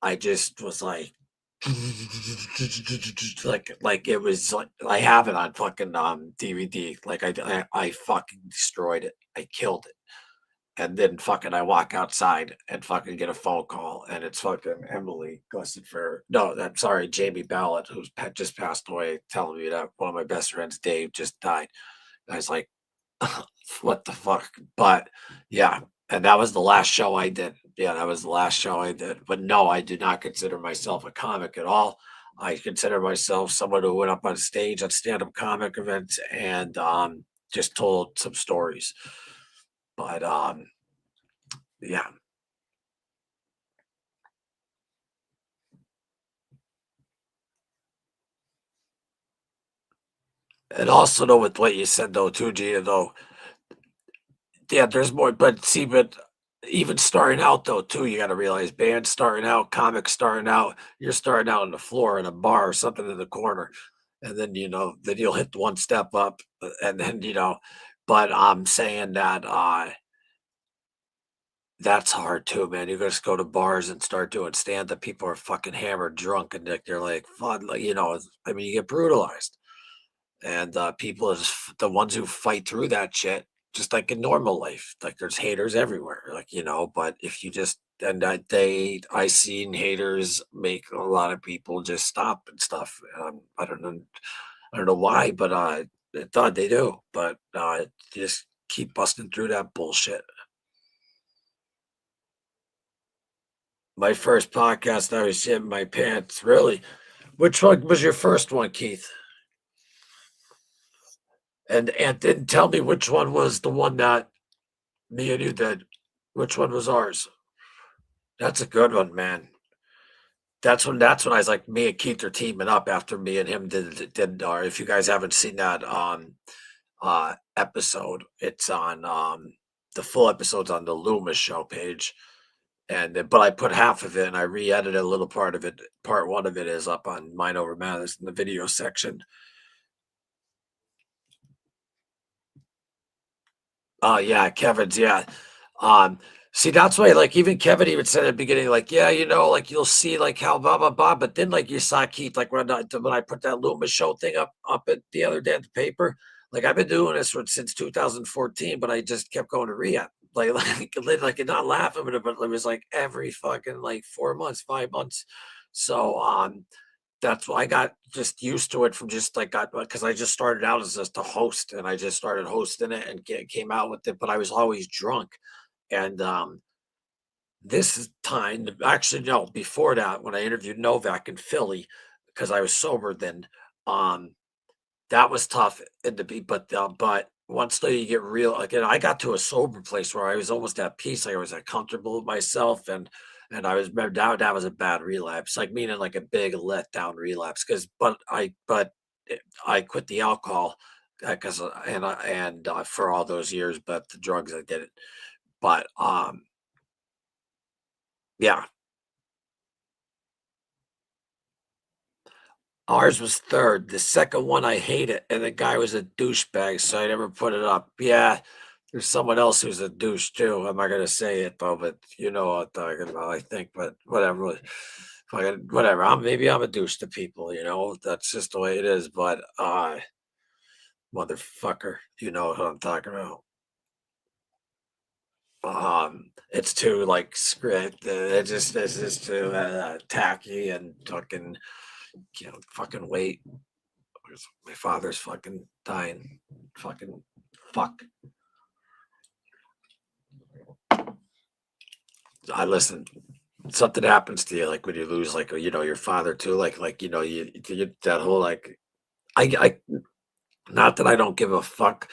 I just was like like it was like I have it on fucking DVD. Like I fucking destroyed it. I killed it. And then fucking I walk outside and fucking get a phone call, and it's fucking Emily Glussenfer. No, I'm sorry, Jamie Ballard, who's just passed away, telling me that one of my best friends, Dave, just died. I was like, what the fuck? But yeah, and that was the last show I did. Yeah, that was the last show I did. But no, I do not consider myself a comic at all. I consider myself someone who went up on stage at stand-up comic events and just told some stories. But yeah. And also though, with what you said though too, Gina, though, yeah, there's more, but see, but even starting out though too, you gotta realize bands starting out, comics starting out, you're starting out on the floor in a bar or something in the corner. And then then you'll hit one step up, and then but I'm saying that that's hard too, man. You just go to bars and start doing stand up. People are fucking hammered, drunk, and they're like, fun. Like, I mean, you get brutalized. And people are just the ones who fight through that shit, just like in normal life. Like there's haters everywhere, like, but if you just, and I seen haters make a lot of people just stop and stuff. I don't know. I don't know why, but I thought they do. But just keep busting through that bullshit. My first podcast, I was shitting my pants. Really? Which one was your first one, Keith? And didn't tell me which one was the one that me and you did. Which one was ours? That's a good one, man. That's when I was like, me and Keith are teaming up after me and him did our. If you guys haven't seen that episode, it's on the full episode's on the Loomis show page. But I put half of it and I re-edited a little part of it. Part one of it is up on Mind Over Matters in the video section. Oh yeah, Kevin's, yeah. See, that's why, like, even Kevin even said at the beginning, like, yeah, like you'll see like how blah blah blah. But then like you saw Keith, like when I put that Loomis show thing up at the other day at the paper, like I've been doing this since 2014, but I just kept going to rehab. Like not laughing at it, but it was like every fucking like 4 months, 5 months. So that's why I got just used to it from just like because I just started out as just a host and I just started hosting it and came out with it, but I was always drunk. And this time, actually, no, before that, when I interviewed Novak in Philly, because I was sober then, that was tough in the beat. But once you get real, again, I got to a sober place where I was almost at peace. I was comfortable with myself, and I was that was a bad relapse, like meaning like a big letdown relapse. But I quit the alcohol because for all those years, but the drugs I did it. But yeah, ours was third. The second one I hated, and the guy was a douchebag, so I never put it up. Yeah, there's someone else who's a douche too. I'm not gonna say it though, but you know what I'm talking about, I think. But whatever, whatever. Maybe I'm a douche to people. That's just the way it is. But motherfucker, you know what I'm talking about. It's too like script. It's just too tacky and fucking. Fucking wait. My father's fucking dying. Fucking fuck. I listen. Something happens to you, like when you lose, like your father too. You that whole like, I not that I don't give a fuck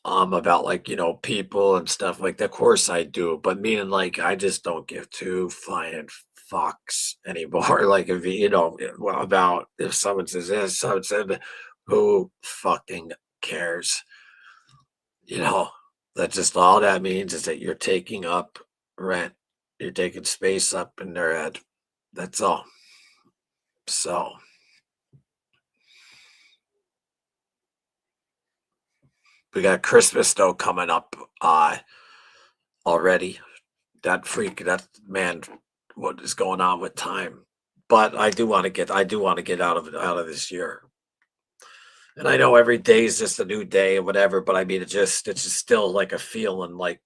about like people and stuff like that. Of course I do, but meaning like I just don't give two flying fucks anymore. Like if about if someone says this, someone said, who fucking cares? That just all that means is that you're taking up rent, you're taking space up in their head. That's all. So we got Christmas though coming up already. That man, what is going on with time? But I do want to get out of this year. And I know every day is just a new day or whatever, but I mean it's just still like a feeling like,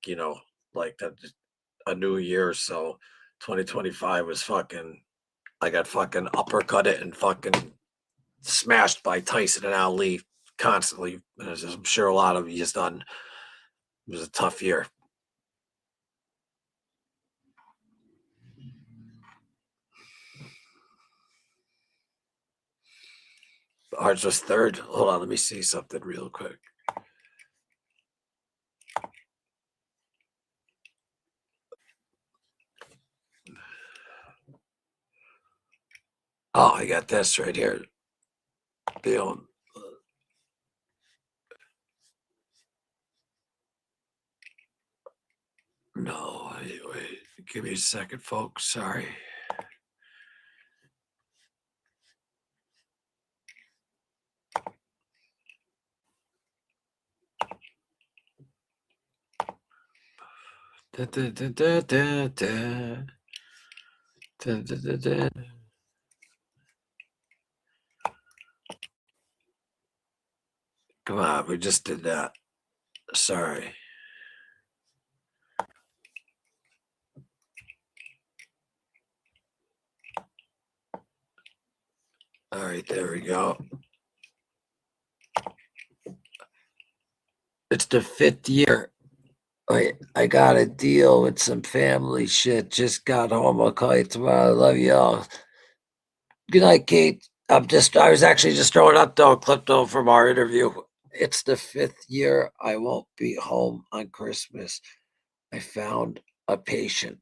like that a new year. So 2025 was fucking, I got fucking uppercutted and fucking smashed by Tyson and Ali constantly. As I'm sure a lot of you has done. It was a tough year. Ours was third. Hold on, let me see something real quick. Oh, I got this right here. Bill. No, wait. Give me a second, folks. Sorry. Da, da, da, da, da, da. Da, da, da, da. Come on, we just did that. Sorry. All right, there we go. It's the 5th year. I got to deal with some family shit. Just got home. I'll call you tomorrow. I love you all. Good night, Kate. I was actually just throwing up though, clip though from our interview. It's the 5th year I won't be home on Christmas. I found a patient.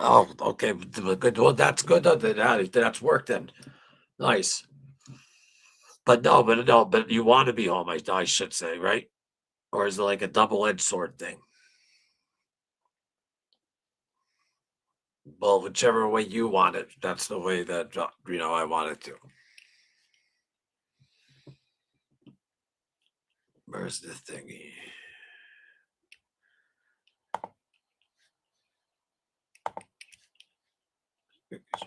Oh, okay. Good. Well, that's good. That's work then. Nice. But you want to be home, I should say, right? Or is it like a double-edged sword thing? Well, whichever way you want it, that's the way that, I want it to. Where's the thingy?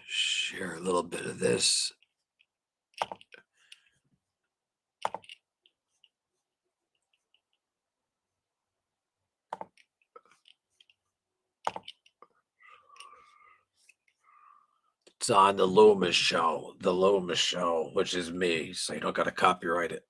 Share a little bit of this. It's on the Loomis show, which is me, so you don't got to copyright it.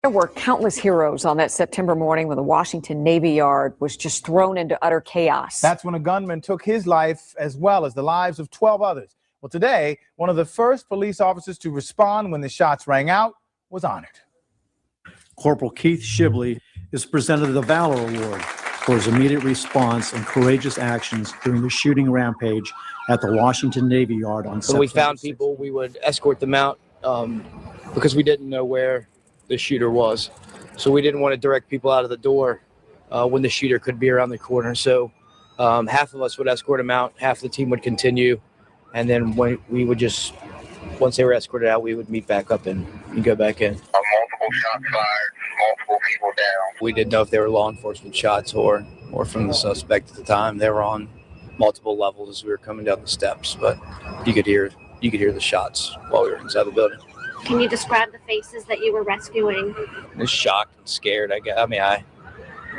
There were countless heroes on that September morning when the Washington Navy Yard was just thrown into utter chaos. That's when a gunman took his life as well as the lives of 12 others. Well, today, one of the first police officers to respond when the shots rang out was honored. Corporal Keith Shibley is presented the Valor Award for his immediate response and courageous actions during the shooting rampage at the Washington Navy Yard on September. When we found people, we would escort them out because we didn't know where the shooter was. So we didn't want to direct people out of the door when the shooter could be around the corner. So half of us would escort him out, half the team would continue. And then we would just, once they were escorted out, we would meet back up and go back in. Multiple shots fired, multiple people down. We didn't know if they were law enforcement shots or from the suspect at the time. They were on multiple levels as we were coming down the steps, but you could hear the shots while we were inside the building. Can you describe the faces that you were rescuing? Just shocked and scared, I guess. I mean,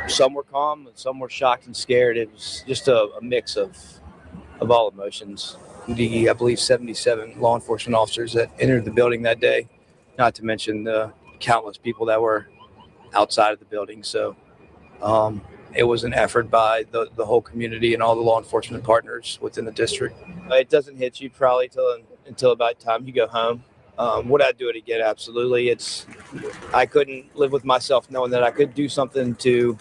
some were calm and some were shocked and scared. It was just a mix of all emotions. I believe 77 law enforcement officers that entered the building that day, not to mention the countless people that were outside of the building. So it was an effort by the whole community and all the law enforcement partners within the district. It doesn't hit you probably until about the time you go home. Would I do it again? Absolutely. I couldn't live with myself knowing that I could do something to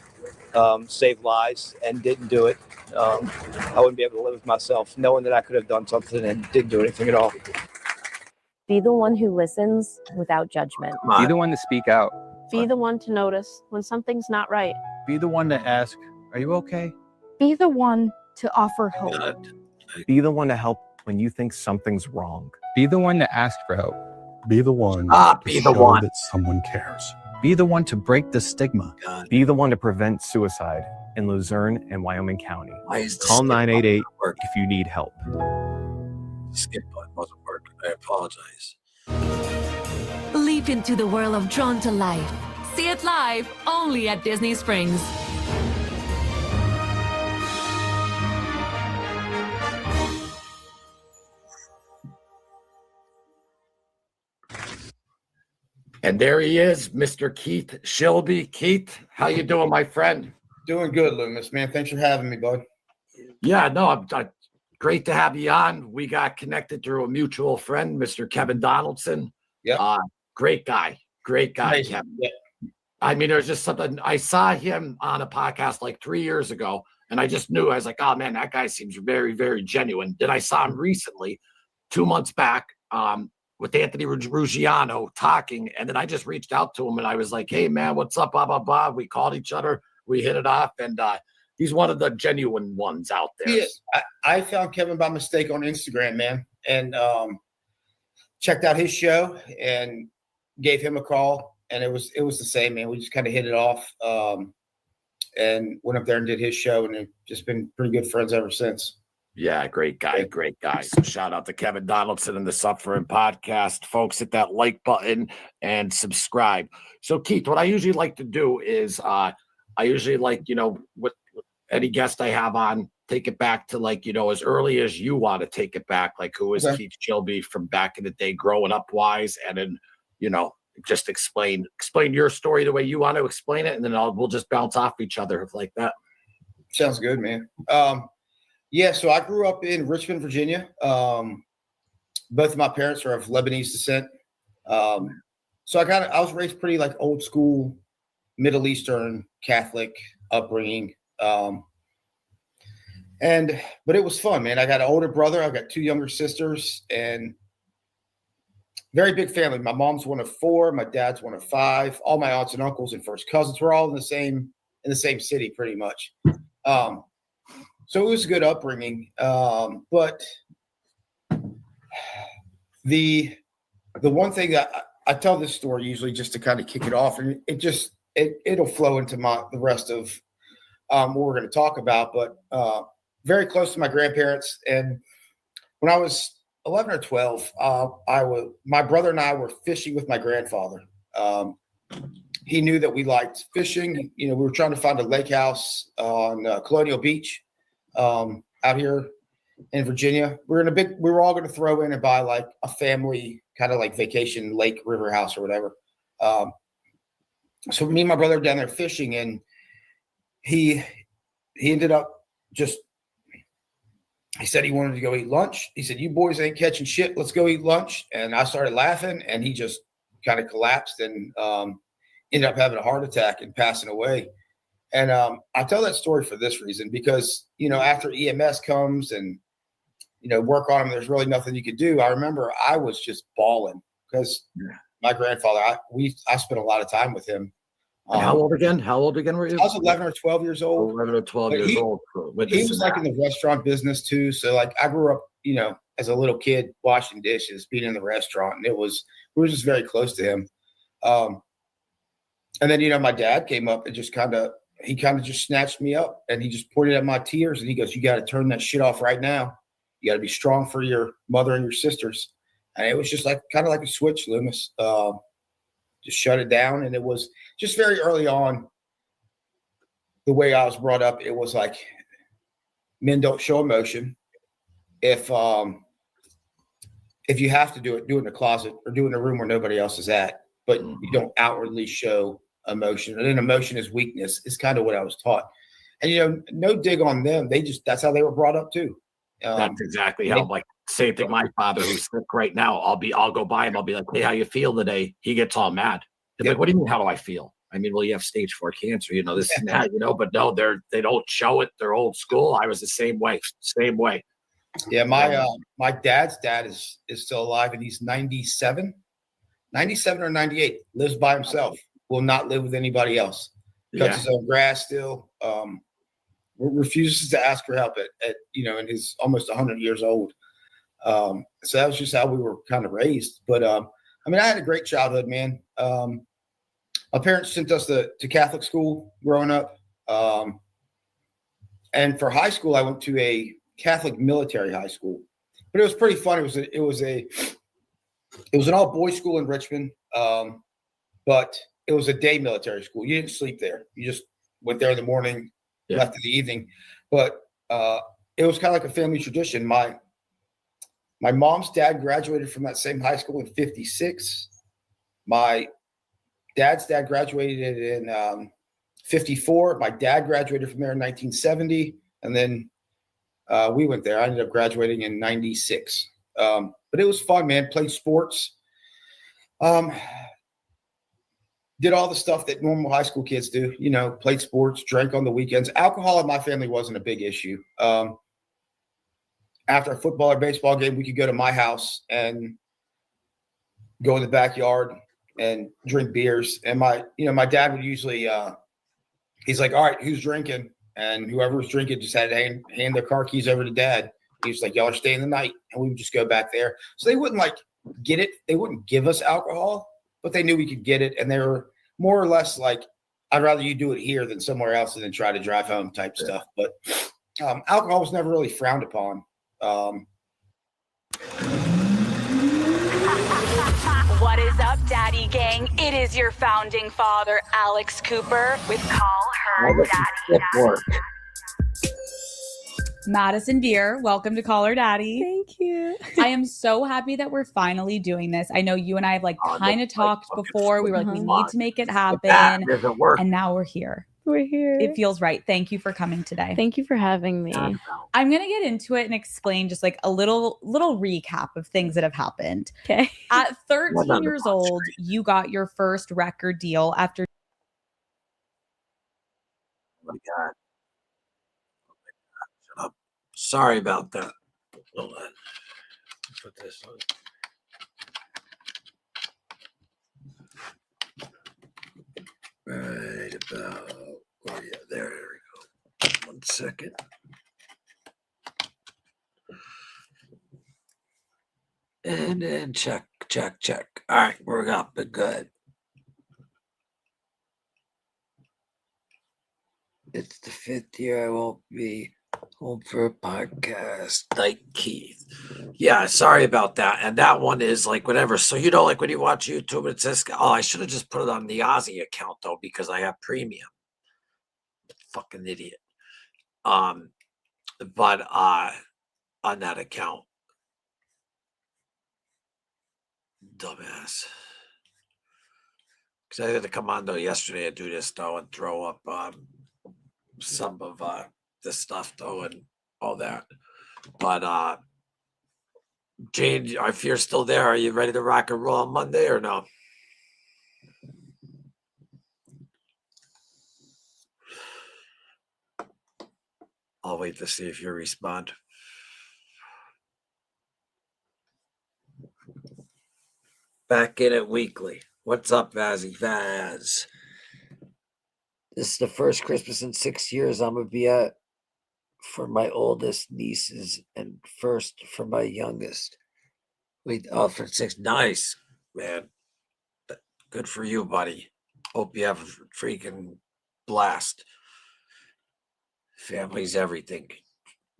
save lives and didn't do it. I wouldn't be able to live with myself knowing that I could have done something and didn't do anything at all. Be the one who listens without judgment. Be the one to speak out. Be the one to notice when something's not right. Be the one to ask, are you okay? Be the one to offer hope. Be the one to help when you think something's wrong. Be the one to ask for help. Be the one be the one that someone cares. Be the one to break the stigma. Be the one to prevent suicide in Luzerne and Wyoming County. Call 988 if you need help. Skip button wasn't working. I apologize. Leap into the world of Drawn to Life. See it live only at Disney Springs. And there he is, Mr. Keith Shibley. Keith, how you doing, my friend? Doing good, Loomis, man. Thanks for having me, bud. Yeah, no, I'm great to have you on. We got connected through a mutual friend, Mr. Kevin Donaldson. Yeah. Great guy. Nice. Kevin. Yeah. I mean, there's just something. I saw him on a podcast like 3 years ago, and I just knew. I was like, oh, man, that guy seems very, very genuine. Then I saw him recently, 2 months back, with Anthony Ruggiano talking, and then I just reached out to him, and I was like, hey, man, what's up, blah, blah, blah. We called each other. We hit it off, and he's one of the genuine ones out there. He is. I found Kevin by mistake on Instagram, man, and checked out his show, and gave him a call, and it was the same, man. We just kind of hit it off, and went up there and did his show, and have just been pretty good friends ever since. Yeah, great guy. So shout out to Kevin Donaldson and the Suffering Podcast. Folks, hit that like button and subscribe. So, Keith, what I usually like to do is I usually like, with any guest I have on, take it back to as early as you want to take it back. Like, who is Keith Shibley from back in the day, growing up wise, and then, just explain your story the way you want to explain it, and then we'll just bounce off each other like that. Sounds good, man. Yeah, so I grew up in Richmond, Virginia. Both of my parents are of Lebanese descent. So I was raised pretty old school, Middle Eastern Catholic upbringing. But it was fun, man. I got an older brother. I've got 2 younger sisters, and very big family. My mom's one of 4. My dad's one of 5. All my aunts and uncles and first cousins were all in the same city, pretty much. So it was a good upbringing. But the one thing that I tell this story usually just to kind of kick it off, and it'll flow into the rest of what we're going to talk about. But very close to my grandparents, and when I was 11 or 12, my brother and I were fishing with my grandfather. He knew that we liked fishing. We were trying to find a lake house on Colonial Beach out here in Virginia. We were all going to throw in and buy a family kind of vacation lake river house or whatever. So me and my brother were down there fishing, and he ended up he said he wanted to go eat lunch. He said, "You boys ain't catching shit. Let's go eat lunch." And I started laughing, and he just kind of collapsed and ended up having a heart attack and passing away. And I tell that story for this reason, because, after EMS comes and, work on him, there's really nothing you could do. I remember I was just bawling because my grandfather, I spent a lot of time with him. How old again were you? I was 11 or 12 years old. 11 or 12 years old. He was in the restaurant business too. So I grew up, as a little kid washing dishes, being in the restaurant, and we were just very close to him. And then, my dad came up and just he just snatched me up, and he just pointed at my tears, and he goes, "You got to turn that shit off right now. You got to be strong for your mother and your sisters." And it was just kind of like a switch, Loomis. Just shut it down. And it was just very early on, the way I was brought up, it was men don't show emotion. If you have to do it in the closet or do it in a room where nobody else is at, but you don't outwardly show emotion. And then emotion is weakness is kind of what I was taught. And, no dig on them. That's how they were brought up too. That's exactly how, same thing. My father, who's sick right now, I'll go by him. I'll be like, "Hey, how you feel today?" He gets all mad. He's like, "What do you mean? How do I feel?" I mean, well, you have stage 4 cancer, this and that, but no, they don't show it. They're old school. I was the same way. Yeah. My dad's dad is still alive, and he's 97 or 98, lives by himself, will not live with anybody else, cuts his own grass still, refuses to ask for help at and he's almost 100 years old. So that was just how we were kind of raised. But I had a great childhood, man. My parents sent us to Catholic school growing up. And for high school, I went to a Catholic military high school, but it was pretty fun. It was an all boys school in Richmond. But it was a day military school. You didn't sleep there. You just went there in the morning, left in the evening. But it was kind of like a family tradition. My mom's dad graduated from that same high school in 56. My dad's dad graduated in 54. My dad graduated from there in 1970. And then we went there. I ended up graduating in 96. But it was fun, man. Played sports. Did all the stuff that normal high school kids do, played sports, drank on the weekends. Alcohol in my family wasn't a big issue. After a football or baseball game, we could go to my house and go in the backyard and drink beers. And my dad would usually, he's like, "All right, who's drinking?" And whoever was drinking just had to hand their car keys over to dad. He was like, "Y'all are staying the night." And we would just go back there. So they wouldn't get it. They wouldn't give us alcohol. but they knew we could get it. And they were more or less like, I'd rather you do it here than somewhere else and then try to drive home type stuff. But alcohol was never really frowned upon. What is up, Daddy Gang? It is your founding father, Alex Cooper, with Call Her Daddy. Madison Beer, welcome to Call Her Daddy. Thank you. I am so happy that we're finally doing this. I know you and I have like kind of talked before. We were like, we need to make it happen. And now we're here. We're here. It feels right. Thank you for coming today. Thank you for having me. I'm going to get into it and explain just like a little recap of things that have happened. Okay. At 13 years old, you got your first record deal after. Oh my God. Shut up. Sorry about that. Hold on. Put this on. Right about, oh yeah, there we go. 1 second. And then check. All right, we're up and good. It's the 5th year I won't be home for a podcast. Night, Keith. Yeah, sorry about that. And that one is like whatever. So, you know, like when you watch YouTube, it says, oh, I should have just put it on the Aussie account though, because I have premium. Fucking idiot. But on that account. Dumbass. Because I had to come on though yesterday and do this though and throw up some of this stuff though and all that. But Jane, if you're still there, are you ready to rock and roll on Monday or no? I'll wait to see if you respond. Back in it weekly. What's up, Vazzy Vaz? This is the first Christmas in 6 years I'm gonna be at for my oldest nieces and first for my youngest. Wait, oh, for 6. Nice, man. Good for you, buddy. Hope you have a freaking blast. Family's everything.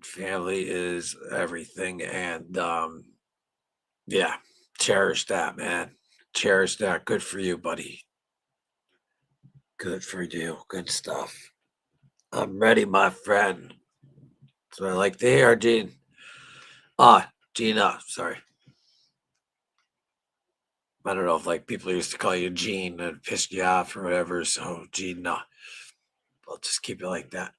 Family is everything, and yeah, cherish that, man. Cherish that. Good for you, buddy. Good for you. Good stuff. I'm ready, my friend. That's what I like to hear, Gene. Gina, sorry. I don't know if like people used to call you Gene and pissed you off or whatever. So Gina, I'll just keep it like that.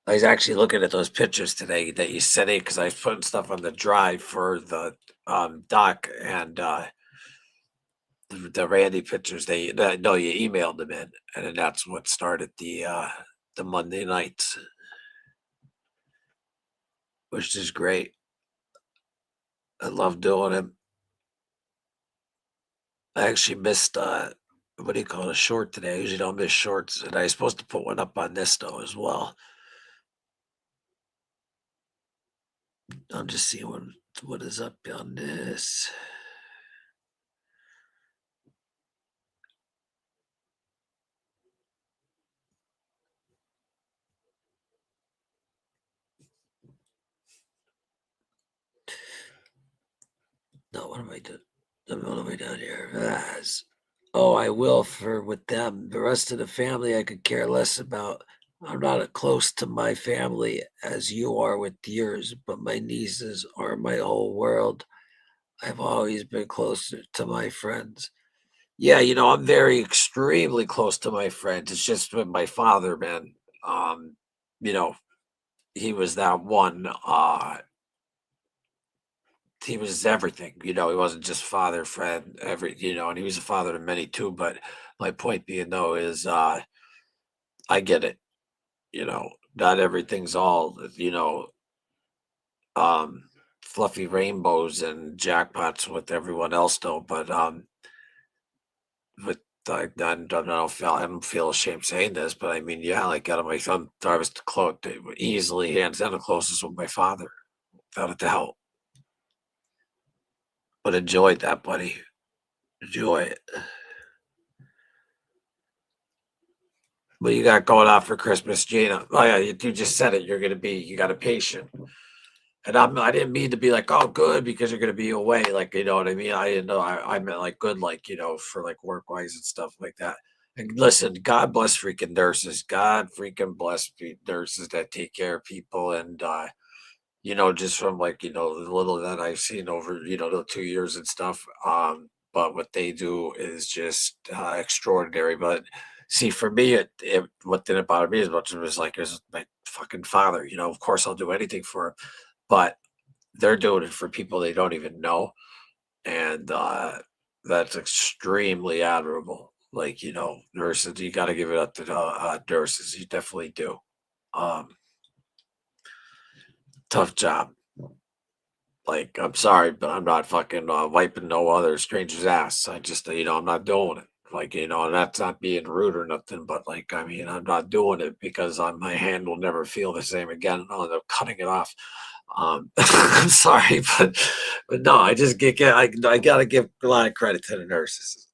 I was actually looking at those pictures today that you sent in because I was putting stuff on the drive for the doc and the Randy pictures. No, you emailed them in, and then that's what started the Monday nights, which is great. I love doing them. I actually missed what do you call it, a short today. I usually don't miss shorts, and I was supposed to put one up on this though as well. I'm just seeing what is up on this. No, what am I doing? What am I doing here? Oh, I will for with them. The rest of the family I could care less about. I'm not as close to my family as you are with yours, but my nieces are my whole world. I've always been closer to my friends. Yeah, you know, I'm very extremely close to my friends. It's just with my father, man. You know, he was that one. He was everything, you know. He wasn't just father, friend, and he was a father to many too. But my point being, though, is I get it. You know, not everything's all, fluffy rainbows and jackpots with everyone else, though. But I don't feel ashamed saying this, but I mean, yeah, like out of my son, I was easily hands down the closest with my father, without a doubt. But enjoy that, buddy. Enjoy it. What you got going on for Christmas, Gina? Oh yeah, you just said it. You got a patient. And I didn't mean to be like, oh, good, because you're gonna be away. Like, you know what I mean? I didn't know. I meant like good, like, for like work wise and stuff like that. And listen, God bless freaking nurses. God freaking bless nurses that take care of people. And just from like, the little that I've seen over, the 2 years and stuff. But what they do is just extraordinary. But see, for me, what didn't bother me as much as it was my fucking father. Of course I'll do anything for him, but they're doing it for people they don't even know. And that's extremely admirable. Like, nurses, you got to give it up to nurses. You definitely do. Tough job. Like, I'm sorry, but I'm not fucking wiping no other stranger's ass. I just, I'm not doing it. Like, and that's not being rude or nothing, but like, I mean, I'm not doing it because my hand will never feel the same again. I'll end up cutting it off. I'm sorry, but no, I just I gotta give a lot of credit to the nurses.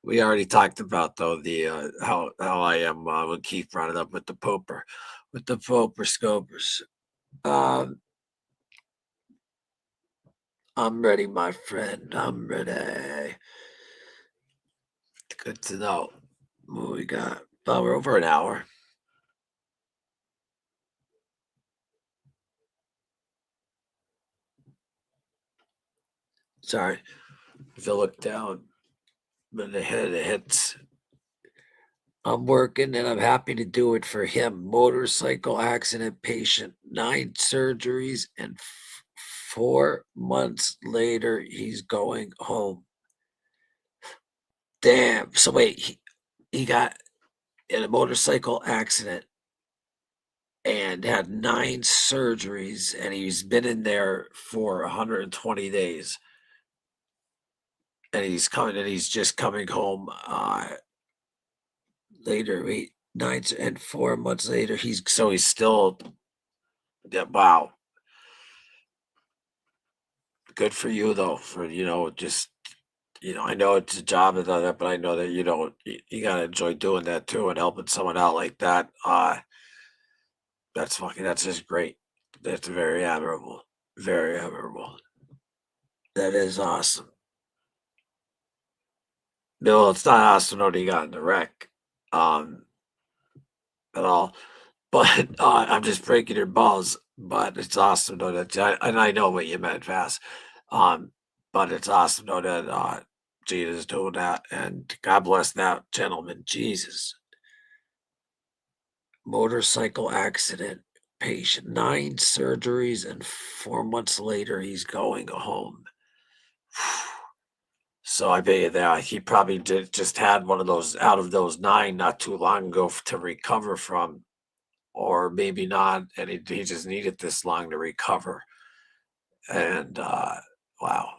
We already talked about though the how I am when Keith brought it up with the poper scopers. I'm ready, my friend. I'm ready. Good to know. What we got? Oh, we're over an hour. Sorry. If you look down, when the head hits, I'm working and I'm happy to do it for him. Motorcycle accident patient, 9 surgeries, and 4 months later, he's going home. Damn. So wait, he got in a motorcycle accident and had 9 surgeries, and he's been in there for 120 days. And he's just coming home later. 9 and 4 months later, he's still, yeah, wow. Good for you though, for just I know it's a job and all that, but I know that you gotta enjoy doing that too and helping someone out like that. That's just great. That's very admirable. Very admirable. That is awesome. No, it's not awesome that he got in the wreck. At all. But I'm just breaking your balls. But it's awesome though and I know what you meant, fast. But it's awesome though that Gina's doing that, and God bless that gentleman. Jesus. Motorcycle accident patient, 9 surgeries, and 4 months later he's going home. So I bet you that he probably just had one of those out of those 9 not too long ago to recover from, or maybe not, and he just needed this long to recover. And wow.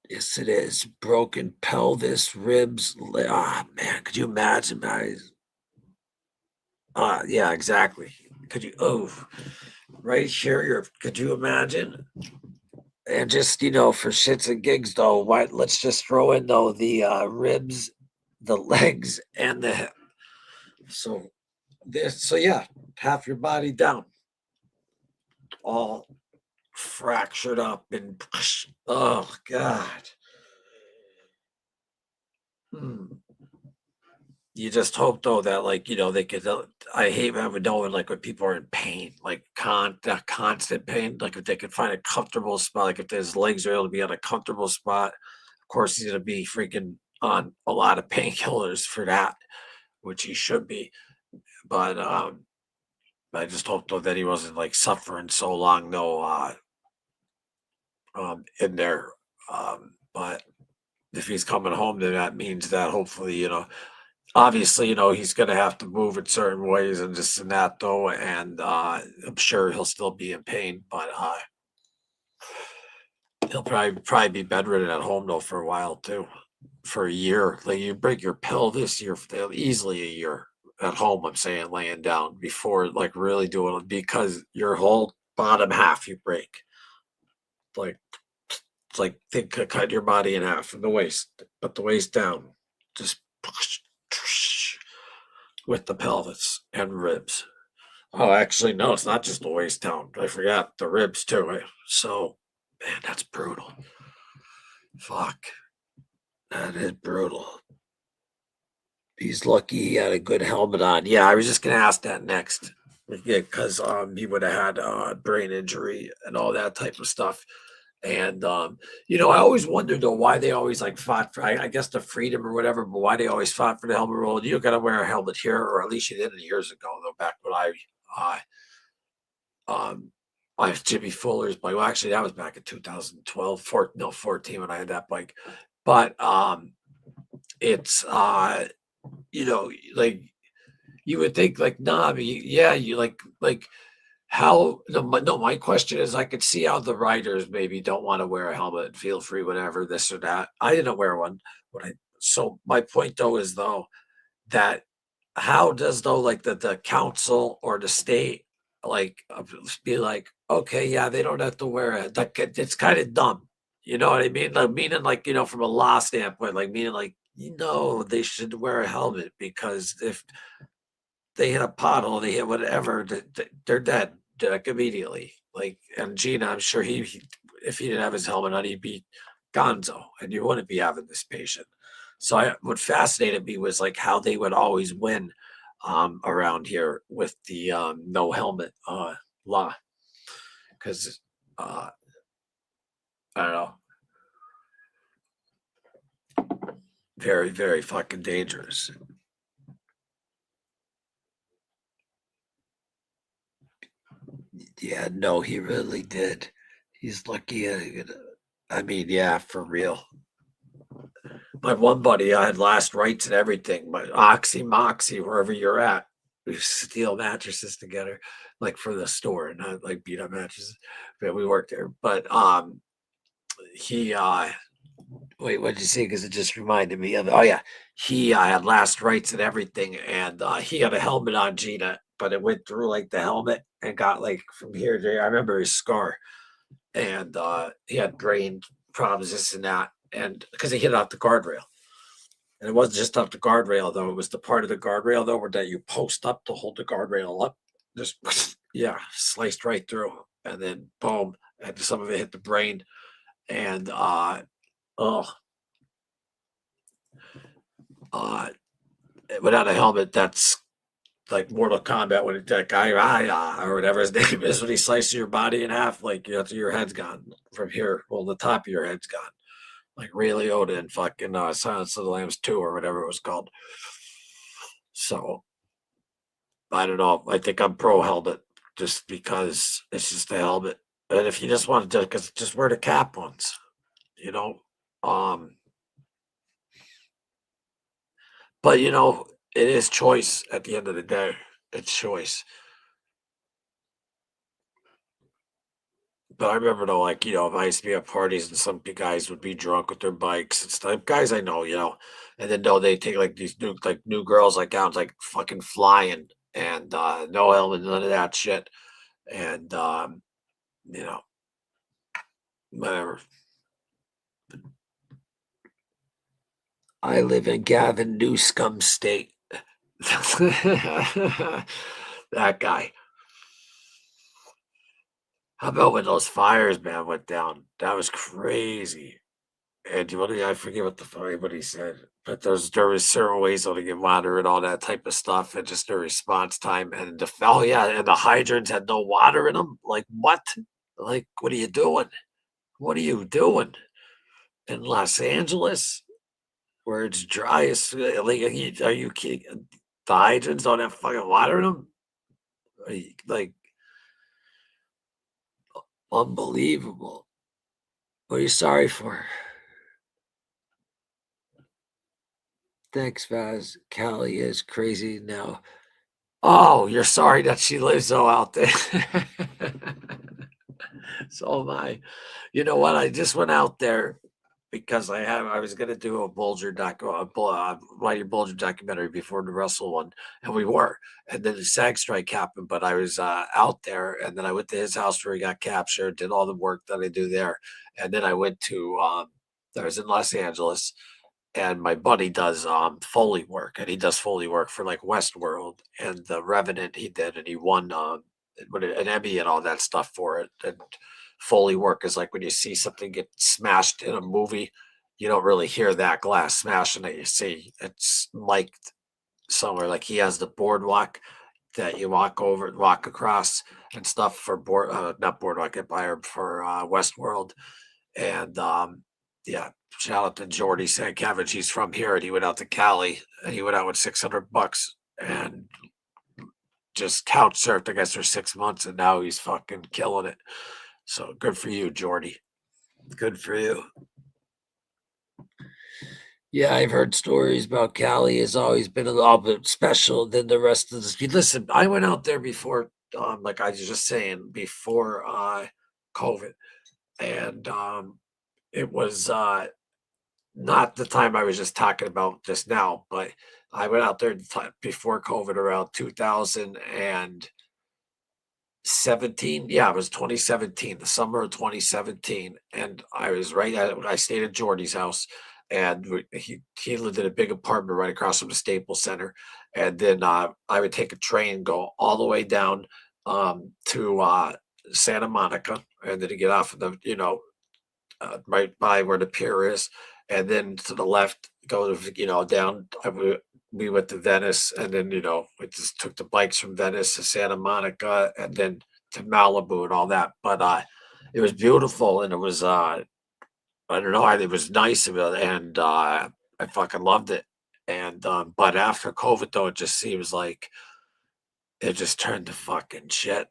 Yes, it is. Broken pelvis, ribs. Man, could you imagine, guys? Yeah, exactly. Could you? Oh, right here. Could you imagine? And just for shits and gigs, though, let's just throw in though the ribs, the legs, and the hip. So yeah, half your body down, all fractured up, and oh god. You just hope though that they could. I hate having knowing like when people are in pain, like constant pain. Like if they could find a comfortable spot, like if his legs are able to be on a comfortable spot. Of course, he's gonna be freaking on a lot of painkillers for that, which he should be. But I just hope though that he wasn't like suffering so long though. In there. But if he's coming home, then that means that hopefully obviously, he's going to have to move in certain ways and this and that, though. And I'm sure he'll still be in pain, but he'll probably be bedridden at home, though, for a while, too, for a year. Like you break your pelvis, you're easily a year. at home, I'm saying laying down before like really doing it, because your whole bottom half you break. Like it's like think cut your body in half from the waist, but the waist down, just with the pelvis and ribs. Oh, actually, no, it's not just the waist down. I forgot the ribs too. So, man, that's brutal. Fuck, that is brutal. He's lucky he had a good helmet on. Yeah, I was just gonna ask that next. Yeah, because he would have had brain injury and all that type of stuff. And I always wondered though why they always like fought for, I guess, the freedom or whatever, but why they always fought for the helmet rule. You got to wear a helmet here, or at least you did years ago though. Back when I have Jimmy Fuller's bike. Well, actually, that was back in 2012, 14 when I had that bike. But it's like you would think like, nah, I mean, yeah, you like how no, my question is, I could see how the riders maybe don't want to wear a helmet, feel free, whatever, this or that. I didn't wear one. So my point though is though that how does though like the council or the state like be like, okay, yeah, they don't have to wear it. Like it's kind of dumb. You know what I mean? Like meaning like, from a law standpoint, like meaning like, they should wear a helmet, because if they hit a pothole, they hit whatever, they're dead like immediately. Like, and Gina, I'm sure he if he didn't have his helmet on, he'd be gonzo, and you wouldn't be having this patient. So what fascinated me was like how they would always win around here with the no helmet law, because I don't know, very, very fucking dangerous. Yeah, no, he really did. He's lucky. I mean, yeah, for real. My one buddy, I had last rites and everything. My Moxie, wherever you're at, we steal mattresses together, like for the store, not like beat up mattresses. But we worked there. But he wait, what did you say? Because it just reminded me of it. Oh yeah, he had last rites and everything, and he had a helmet on, Gina, but it went through like the helmet and got like from here to there. I remember his scar, and he had brain problems, this and that, and because he hit off the guardrail. And it wasn't just off the guardrail though; it was the part of the guardrail though where that you post up to hold the guardrail up. Just sliced right through, and then boom, and some of it hit the brain, and without a helmet, that's like Mortal Kombat when that guy or whatever his name is, when he slices your body in half, like your head's gone from here. Well, the top of your head's gone. Like Ray Liotta and fucking Silence of the Lambs 2 or whatever it was called. So I don't know. I think I'm pro helmet just because it's just a helmet. And if you just want to just wear the cap ones, but it is choice at the end of the day. It's choice. But I remember though, like, if I used to be at parties and some guys would be drunk with their bikes and stuff. Guys I know, and then they take like these new girls like out like fucking flying and no helmet, none of that shit. And whatever. I live in Gavin Newscomb State. That guy. How about when those fires, man, went down? That was crazy. And I forget what he said, but there was certain ways to get water and all that type of stuff, and just the response time. And and the hydrants had no water in them. Like what? Like what are you doing? What are you doing in Los Angeles, where it's dry as like? Are you kidding? The hydrants don't have fucking water in them. Like unbelievable. What are you sorry for? Thanks, Vaz. Callie is crazy now. Oh, you're sorry that she lives out there. So am I. You know what? I just went out there because I was gonna do a Mighty Bulger documentary before the Russell one, and we were, and then the SAG strike happened, but I was out there, and then I went to his house where he got captured, did all the work that I do there, and then I went to I was in Los Angeles, and my buddy does Foley work, and he does Foley work for like Westworld and The Revenant. He did, and he won an Emmy and all that stuff for it. And Foley work is like when you see something get smashed in a movie, you don't really hear that glass smashing that you see. It's like somewhere like he has the boardwalk that you walk across and stuff for not boardwalk empire for Westworld. And yeah, shout out to Jordy Sankovich. He's from here and he went out to Cali and he went out with $600 and just couch surfed, I guess, for 6 months, and now he's fucking killing it. So good for you, Jordy. Good for you. Yeah, I've heard stories about Cali has always been a little bit special than the rest of the. Listen, I went out there before, like I was just saying, before COVID, and it was not the time I was just talking about just now, but I went out there before COVID around 2017. Yeah, it was 2017, the summer of 2017. And I was I stayed at Jordy's house, and he lived in a big apartment right across from the Staples Center. And then I would take a train, go all the way down to Santa Monica, and then to get off of the, right by where the pier is. And then to the left, go to, down. We went to Venice, and then, we just took the bikes from Venice to Santa Monica and then to Malibu and all that. But it was beautiful, and it was, I don't know, it was nice, and I fucking loved it. And, but after COVID, though, it just seems like it just turned to fucking shit.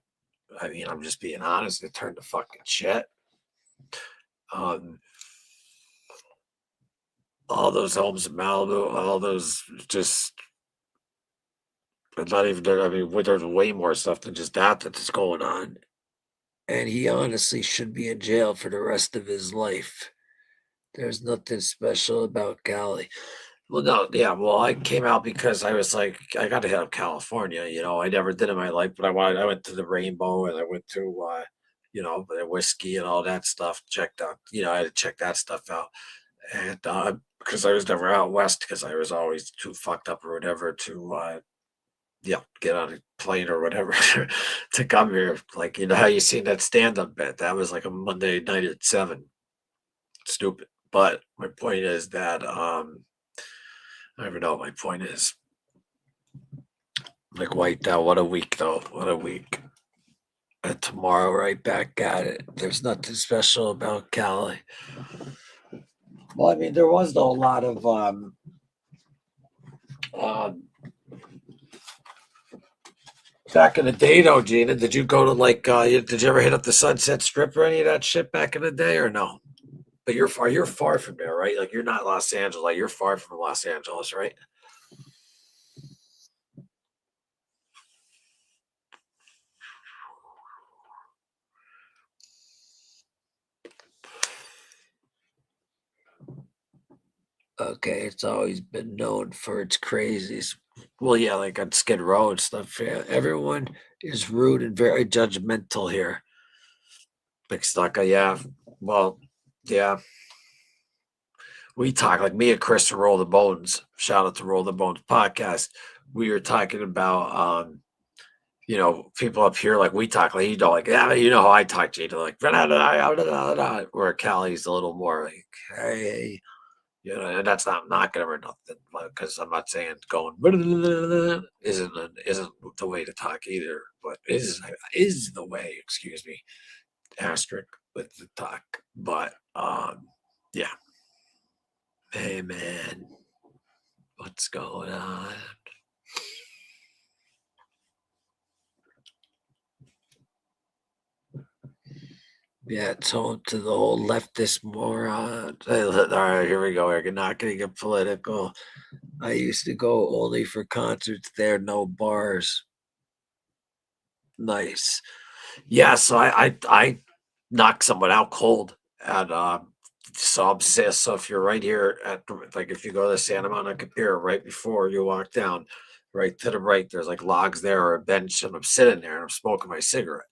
I mean, I'm just being honest, it turned to fucking shit. All those homes in Malibu, all those just not even there. I mean, there's way more stuff than just that's going on. And he honestly should be in jail for the rest of his life. There's nothing special about Cali. Well, no, yeah. Well, I came out because I was like, I got to hit up California. I never did in my life, but I went to the Rainbow, and I went to, the whiskey and all that stuff. Checked out, I had to check that stuff out. And because I was never out west, because I was always too fucked up or whatever to get on a plane or whatever to come here. Like, how you seen that stand-up bit? That was like a Monday night at 7. Stupid. But my point is that I don't even know what my point is. Like, wiped out. What a week, though. What a week. And tomorrow, right back at it. There's nothing special about Cali. Well, I mean, there was though a lot of back in the day, though, Gina. Did you go to did you ever hit up the Sunset Strip or any of that shit back in the day, or no? But you're far from there, right? Like, you're not Los Angeles. Like, you're far from Los Angeles, right? Okay, it's always been known for its crazies. Well, yeah, like on Skid Row and stuff. Yeah, everyone is rude and very judgmental here. Like, yeah. Well, yeah. We talk, like me and Chris from Roll the Bones. Shout out to Roll the Bones podcast. We were talking about people up here, like we talk, like yeah, how I talk to you, like where Cali's a little more like, hey. And that's not knocking him or nothing, because I'm not saying going isn't the way to talk either, but is the way, excuse me, asterisk with the talk. But yeah. Hey man, what's going on? Yeah, it's home to the old leftist moron. All right, here we go. We're not going to get political. I used to go only for concerts there, no bars. Nice. Yeah, so I knocked someone out cold at So I'm saying, so if you're right here at, like, if you go to Santa Monica Pier, right before you walk down, right to the right, there's like logs there or a bench, and I'm sitting there and I'm smoking my cigarette.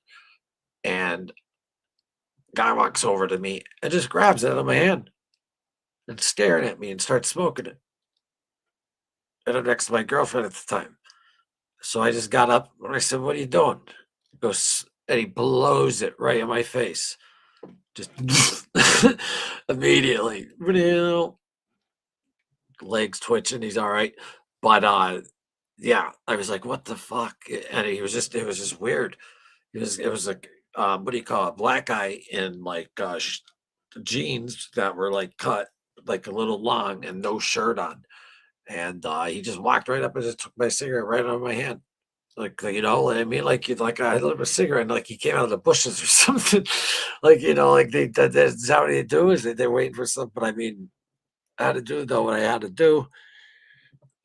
And guy walks over to me and just grabs it out of my hand and staring at me and starts smoking it. And I'm next to my girlfriend at the time. So I just got up and I said, "What are you doing?" He goes, and he blows it right in my face. Just immediately. Legs twitching, he's all right. But yeah, I was like, "What the fuck?" And it was just weird. It was like what do you call it? Black guy in like jeans that were like cut like a little long and no shirt on. And he just walked right up and just took my cigarette right out of my hand. Like, you know what I mean? Like, like I lit up a cigarette and like he came out of the bushes or something. Like, like that's how they do is they're waiting for something. But I mean, I had to do though what I had to do.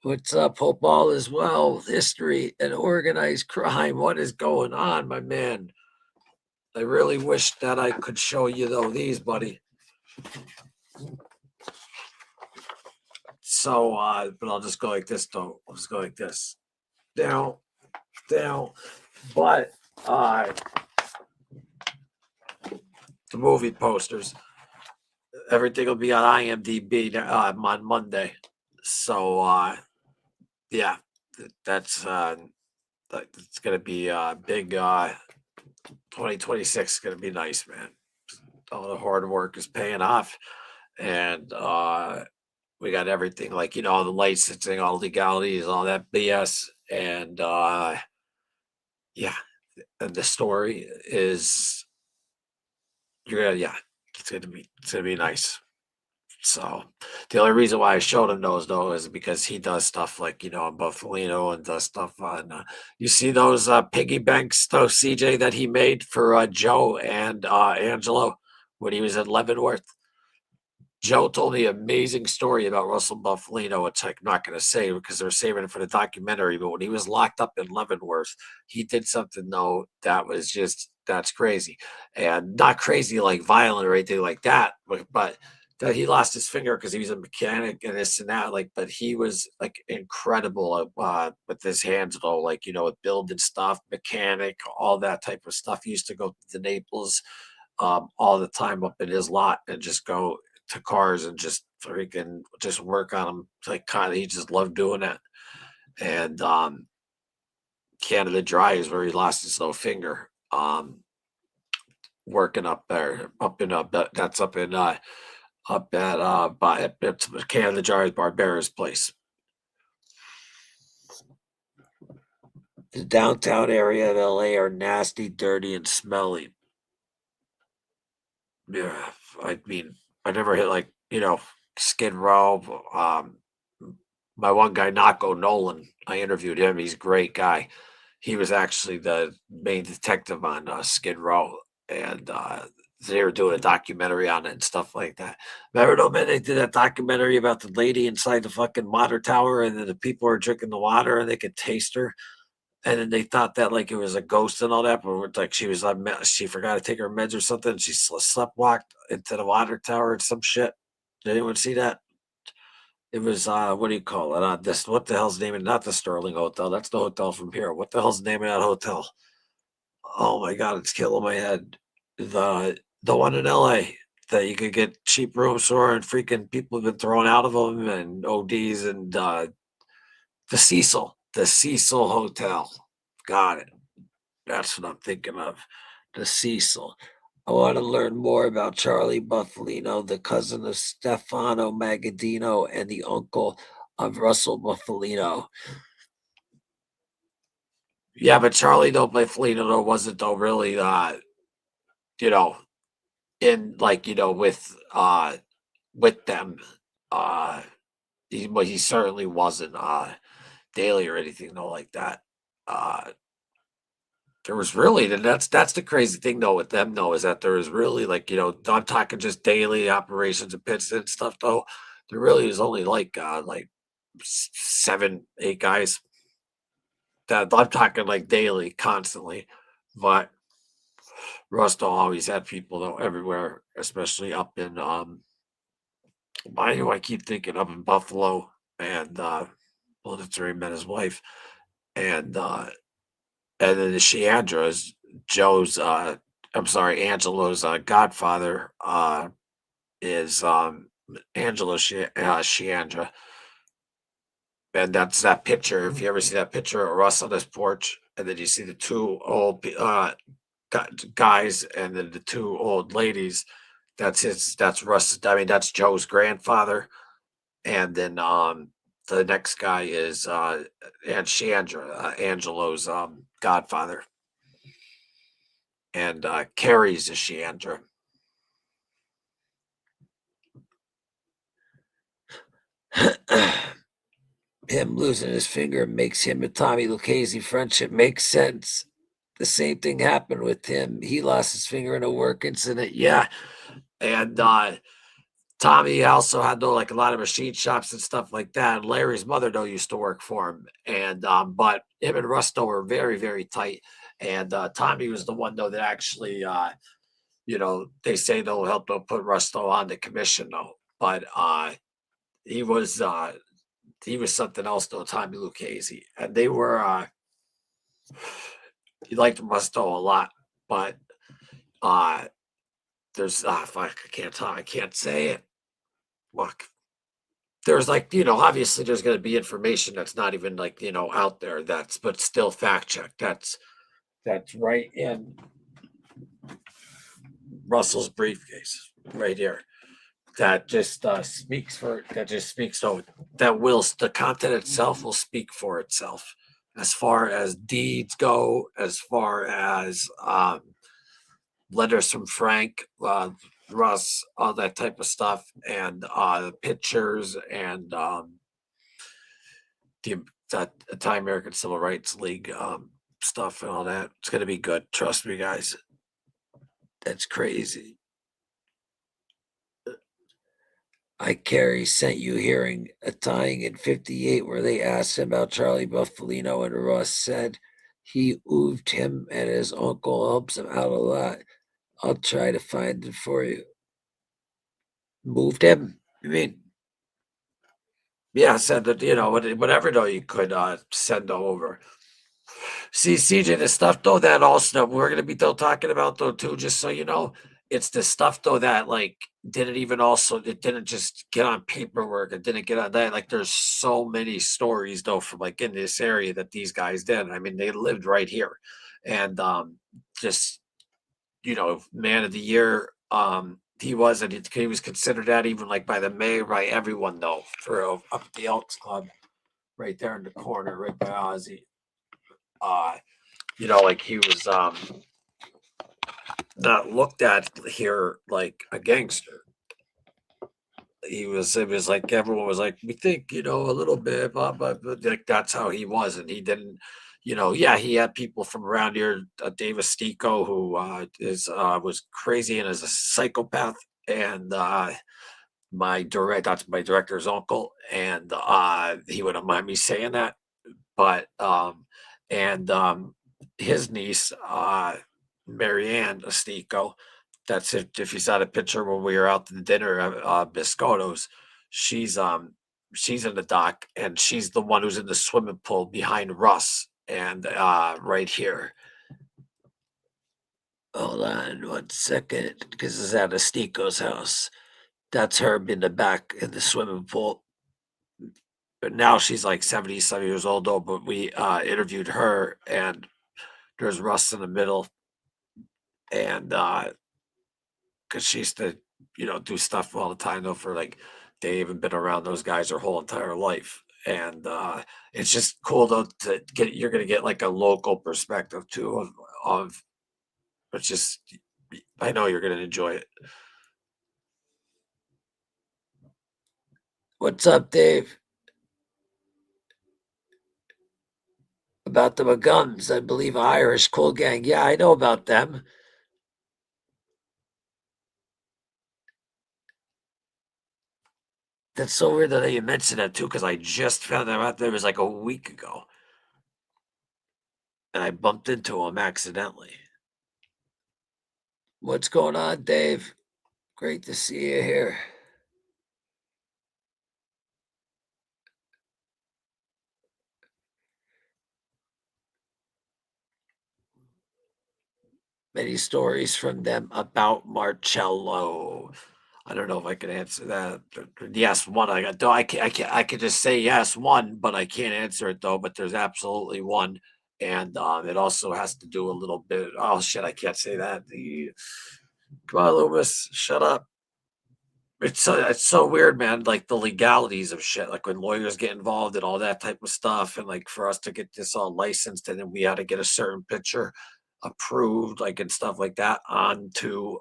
What's up, Hope All is well? History and organized crime. What is going on, my man? I really wish that I could show you though these, buddy. So but I'll just go like this though. I'll just go like this. Down. But the movie posters, everything will be on IMDb on Monday. So yeah, that's it's gonna be big 2026 is gonna be nice, man. All the hard work is paying off, and we got everything, like, all the licensing, all legalities, all that BS, and yeah, and the story is it's gonna be nice. So the only reason why I showed him those though is because he does stuff like, on Buffalino and does stuff on you see those piggy banks though, CJ, that he made for Joe and Angelo when he was at Leavenworth. Joe told me an amazing story about Russell Buffalino, which I'm not going to say because they're saving it for the documentary. But when he was locked up in Leavenworth, he did something, though, that was that's crazy. And not crazy like violent or anything like that, but that he lost his finger because he was a mechanic and this and that. Like, but he was like incredible with his hands, though, like, with building stuff, mechanic, all that type of stuff. He used to go to Naples all the time up in his lot and just go to cars and just freaking just work on them. Like, kind of, he just loved doing that. And Canada Dry is where he lost his little finger. Working up there, that's up in up at Canada Dry's Barbera's place. The downtown area of LA are nasty, dirty, and smelly. Yeah, I mean, I never hit like, Skid Row. My one guy, Naco Nolan, I interviewed him. He's a great guy. He was actually the main detective on Skid Row, and they were doing a documentary on it and stuff like that. Remember, man, they did that documentary about the lady inside the fucking water tower, and then the people were drinking the water and they could taste her. And then they thought that like it was a ghost and all that, but like she was she forgot to take her meds or something. She sleptwalked into the water tower and some shit. Did anyone see that? It was what do you call it? This what the hell's the name of not the Sterling Hotel? That's the hotel from here. What the hell's the name of that hotel? Oh my god, it's killing my head. The one in LA that you could get cheap rooms for, and freaking people have been thrown out of them and ODs, and the Cecil. The Cecil Hotel. Got it. That's what I'm thinking of. The Cecil. I want to learn more about Charlie Buffalino, the cousin of Stefano Magaddino and the uncle of Russell Buffalino. Yeah, but Charlie Buffalino wasn't though really in like, with them. He certainly wasn't daily or anything though like that. There was really, and that's the crazy thing though with them though, is that there is really like, I'm talking just daily operations and pits and stuff though. There really is only like 7, 8 guys that I'm talking like daily, constantly. But Rusto always had people though everywhere, especially up in Why do I keep thinking up in Buffalo and well, that's where he met his wife. And then Sheandra is Joe's I'm sorry, Angelo's godfather is Angelo Sheandra. And that's that picture. If you ever see that picture of Russ on his porch, and then you see the two old guys and then the two old ladies, that's Russ. I mean, that's Joe's grandfather. And then the next guy is and Sheandra, Angelo's godfather. And Carrie's a Sheandra. Him losing his finger makes him and Tommy Lucchese friendship makes sense. The same thing happened with him. He lost his finger in a work incident. Yeah. And Tommy also had like a lot of machine shops and stuff like that. Larry's mother though used to work for him. And but him and Rusto were very, very tight. And Tommy was the one though that actually they say they'll help to put Rusto on the commission though. But he was something else though, Tommy Lucchese. And they were he liked Rusto a lot, but there's I can't say it. Look, there's like, obviously there's going to be information that's not even like, out there but still fact check. That's right in Russell's briefcase right here. That just speaks so the content itself will speak for itself as far as deeds go, as far as letters from Frank, Russ, all that type of stuff, and the pictures and the Italian American Civil Rights League stuff and all that. It's gonna be good. Trust me, guys. That's crazy. Carrie sent you hearing a tying in 58 where they asked him about Charlie Buffalino, and Russ said he ooved him and his uncle helps him out a lot. I'll try to find it for you. Moved him? You mean? Yeah, send it, whatever though you could send over. See, CJ, the stuff though that also we're gonna be talking about though too, just so you know, it's the stuff though that like it didn't just get on paperwork, it didn't get on that. Like there's so many stories though from like in this area that these guys did. I mean, they lived right here. And just man of the year. He was considered that even like by the mayor, by everyone though, for up at the Elks Club, right there in the corner, right by Ozzy. Like he was not looked at here like a gangster. It was like everyone was like, we think, a little bit, but like that's how he was. And he didn't, he had people from around here, Dave Estico, who was crazy and is a psychopath. And that's my director's uncle. And he wouldn't mind me saying that. But his niece, Marianne Estico, that's it. If you saw the picture when we were out to the dinner at Biscotto's, she's in the dock, and she's the one who's in the swimming pool behind Russ and right here. Hold on 1 second, because it's at Estico's house. That's her in the back in the swimming pool. But now she's like 70-some years old though, but we interviewed her, and there's Russ in the middle. And because she used to, do stuff all the time though for like they haven't been around those guys their whole entire life. And it's just cool though you're gonna get like a local perspective too of it's just I know you're gonna enjoy it. What's up, Dave? About the McGums, I believe Irish cool gang. Yeah, I know about them. That's so weird that you mentioned that too, because I just found out there was like a week ago. And I bumped into him accidentally. What's going on, Dave? Great to see you here. many stories from them about Marcello. I don't know if I can answer that. Yes, one. I got. I could just say yes, one, but I can't answer it though. But there's absolutely one, and it also has to do a little bit. Oh shit, I can't say that. Come on, Loomis, shut up. It's so weird, man. Like the legalities of shit, like when lawyers get involved and all that type of stuff, and like for us to get this all licensed, and then we had to get a certain picture approved, like and stuff like that, onto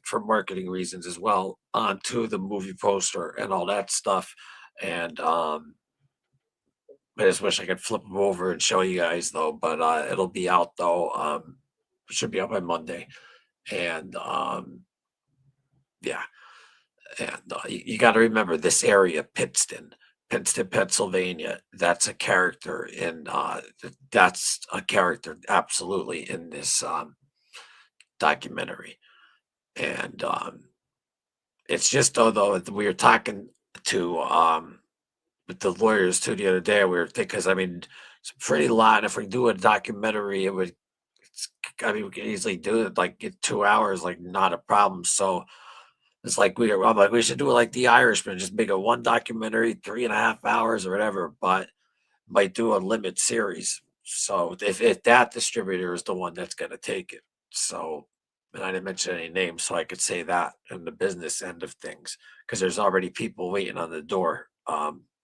for marketing reasons as well, onto the movie poster and all that stuff. And I just wish I could flip them over and show you guys though, but it'll be out though. It should be out by Monday, and yeah. And you got to remember this area, Pittston, Pennsylvania. That's a character in. That's a character absolutely in this documentary, and it's just although we were talking to with the lawyers too the other day. We were thinking, because I mean, it's a pretty lot. If we do a documentary, it would. I mean, we could easily do it like in 2 hours, like not a problem. So. It's like I'm like, we should do it like The Irishman, just make a one documentary, 3.5 hours or whatever, but might do a limit series. So if that distributor is the one that's going to take it. So, and I didn't mention any names, so I could say that in the business end of things, because there's already people waiting on the door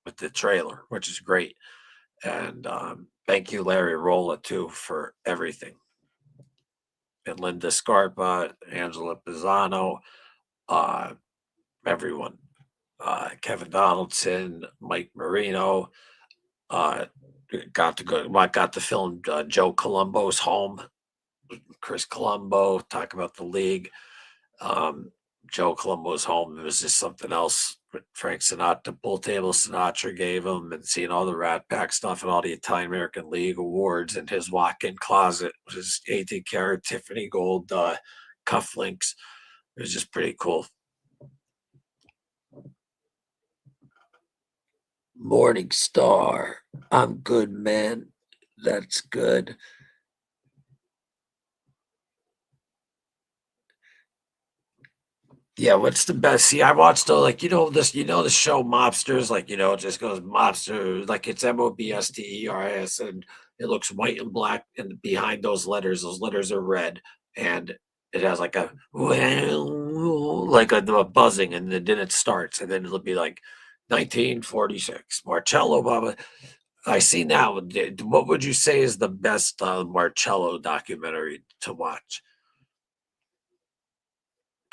with the trailer, which is great. And thank you, Larry Rolla, too, for everything. And Linda Scarpa, Angela Pisano, everyone, Kevin Donaldson, Mike Marino, got to film Joe Colombo's home, Chris Colombo, talk about the league. Joe Colombo's home, it was just something else with Frank Sinatra, pool table Sinatra gave him, and seeing all the Rat Pack stuff and all the Italian American League awards and his walk-in closet, his 18 karat Tiffany gold cufflinks. It was just pretty cool. Morning Star. I'm good, man. That's good. Yeah, what's the best? See, I watched the the show Mobsters, it just goes Mobster, like it's Mobsteris, and it looks white and black, and behind those letters are red, and it has like a a buzzing, and then it starts, and then it'll be like 1946, Marcello, blah, blah. I see now. What would you say is the best Marcello documentary to watch?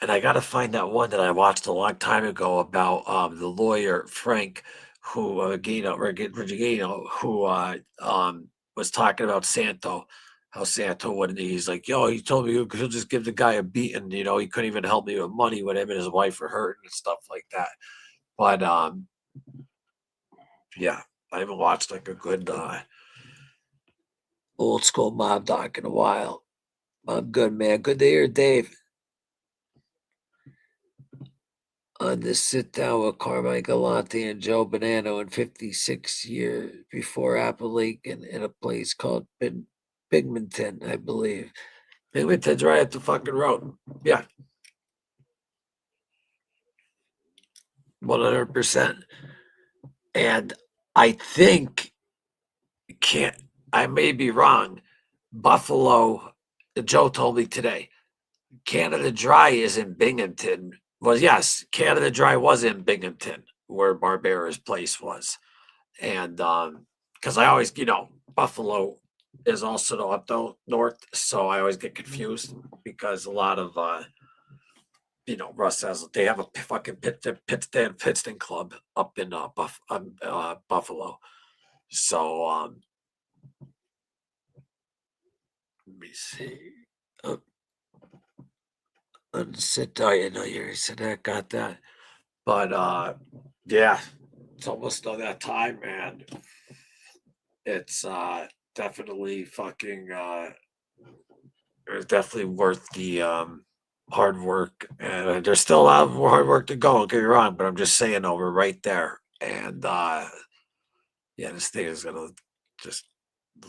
And I got to find that one that I watched a long time ago about the lawyer Frank, who Regino, who was talking about Santo, how Santo he's like, yo, he told me he'll just give the guy a beating, he couldn't even help me with money when him and his wife were hurting and stuff like that. But yeah, I haven't watched like a good old school mob doc in a while. I'm good, man. Good to hear, Dave. On this sit down with Carmine Galante and Joe Bonanno in 56 years before Appalachian in a place called Binghamton, I believe. Binghamton's right at the fucking road. Yeah. 100%. And I think, I may be wrong, Buffalo, Joe told me today, Canada Dry is in Binghamton. Well, yes, Canada Dry was in Binghamton, where Barbera's place was. And because I always, Buffalo is also up north, so I always get confused because a lot of, Russ has, they have a fucking Pittston club up in Buffalo. So, let me see. Sit down, you said that, got that. But yeah, it's almost on that time, man. It's definitely fucking it's definitely worth the hard work, and there's still a lot of hard work to go, don't get me wrong, but I'm just saying we're right there. And yeah, this thing is gonna just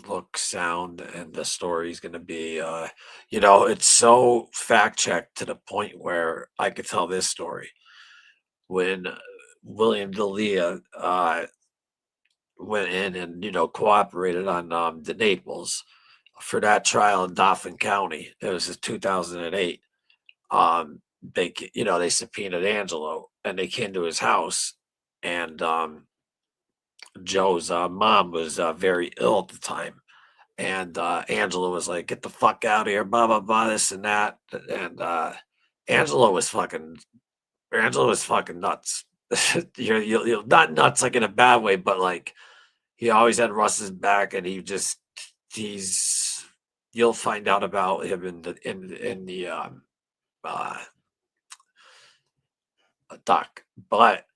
look, sound, and the story's going to be, it's so fact checked to the point where I could tell this story. When William D'Elia went in and, cooperated on the Naples for that trial in Dauphin County, it was in 2008. They subpoenaed Angelo and they came to his house, and Joe's mom was very ill at the time. And Angela was like, "Get the fuck out of here!" Blah blah blah, this and that. And Angela was fucking nuts. You're not nuts like in a bad way, but like he always had Russ's back, and he's. You'll find out about him in the uh, doc. But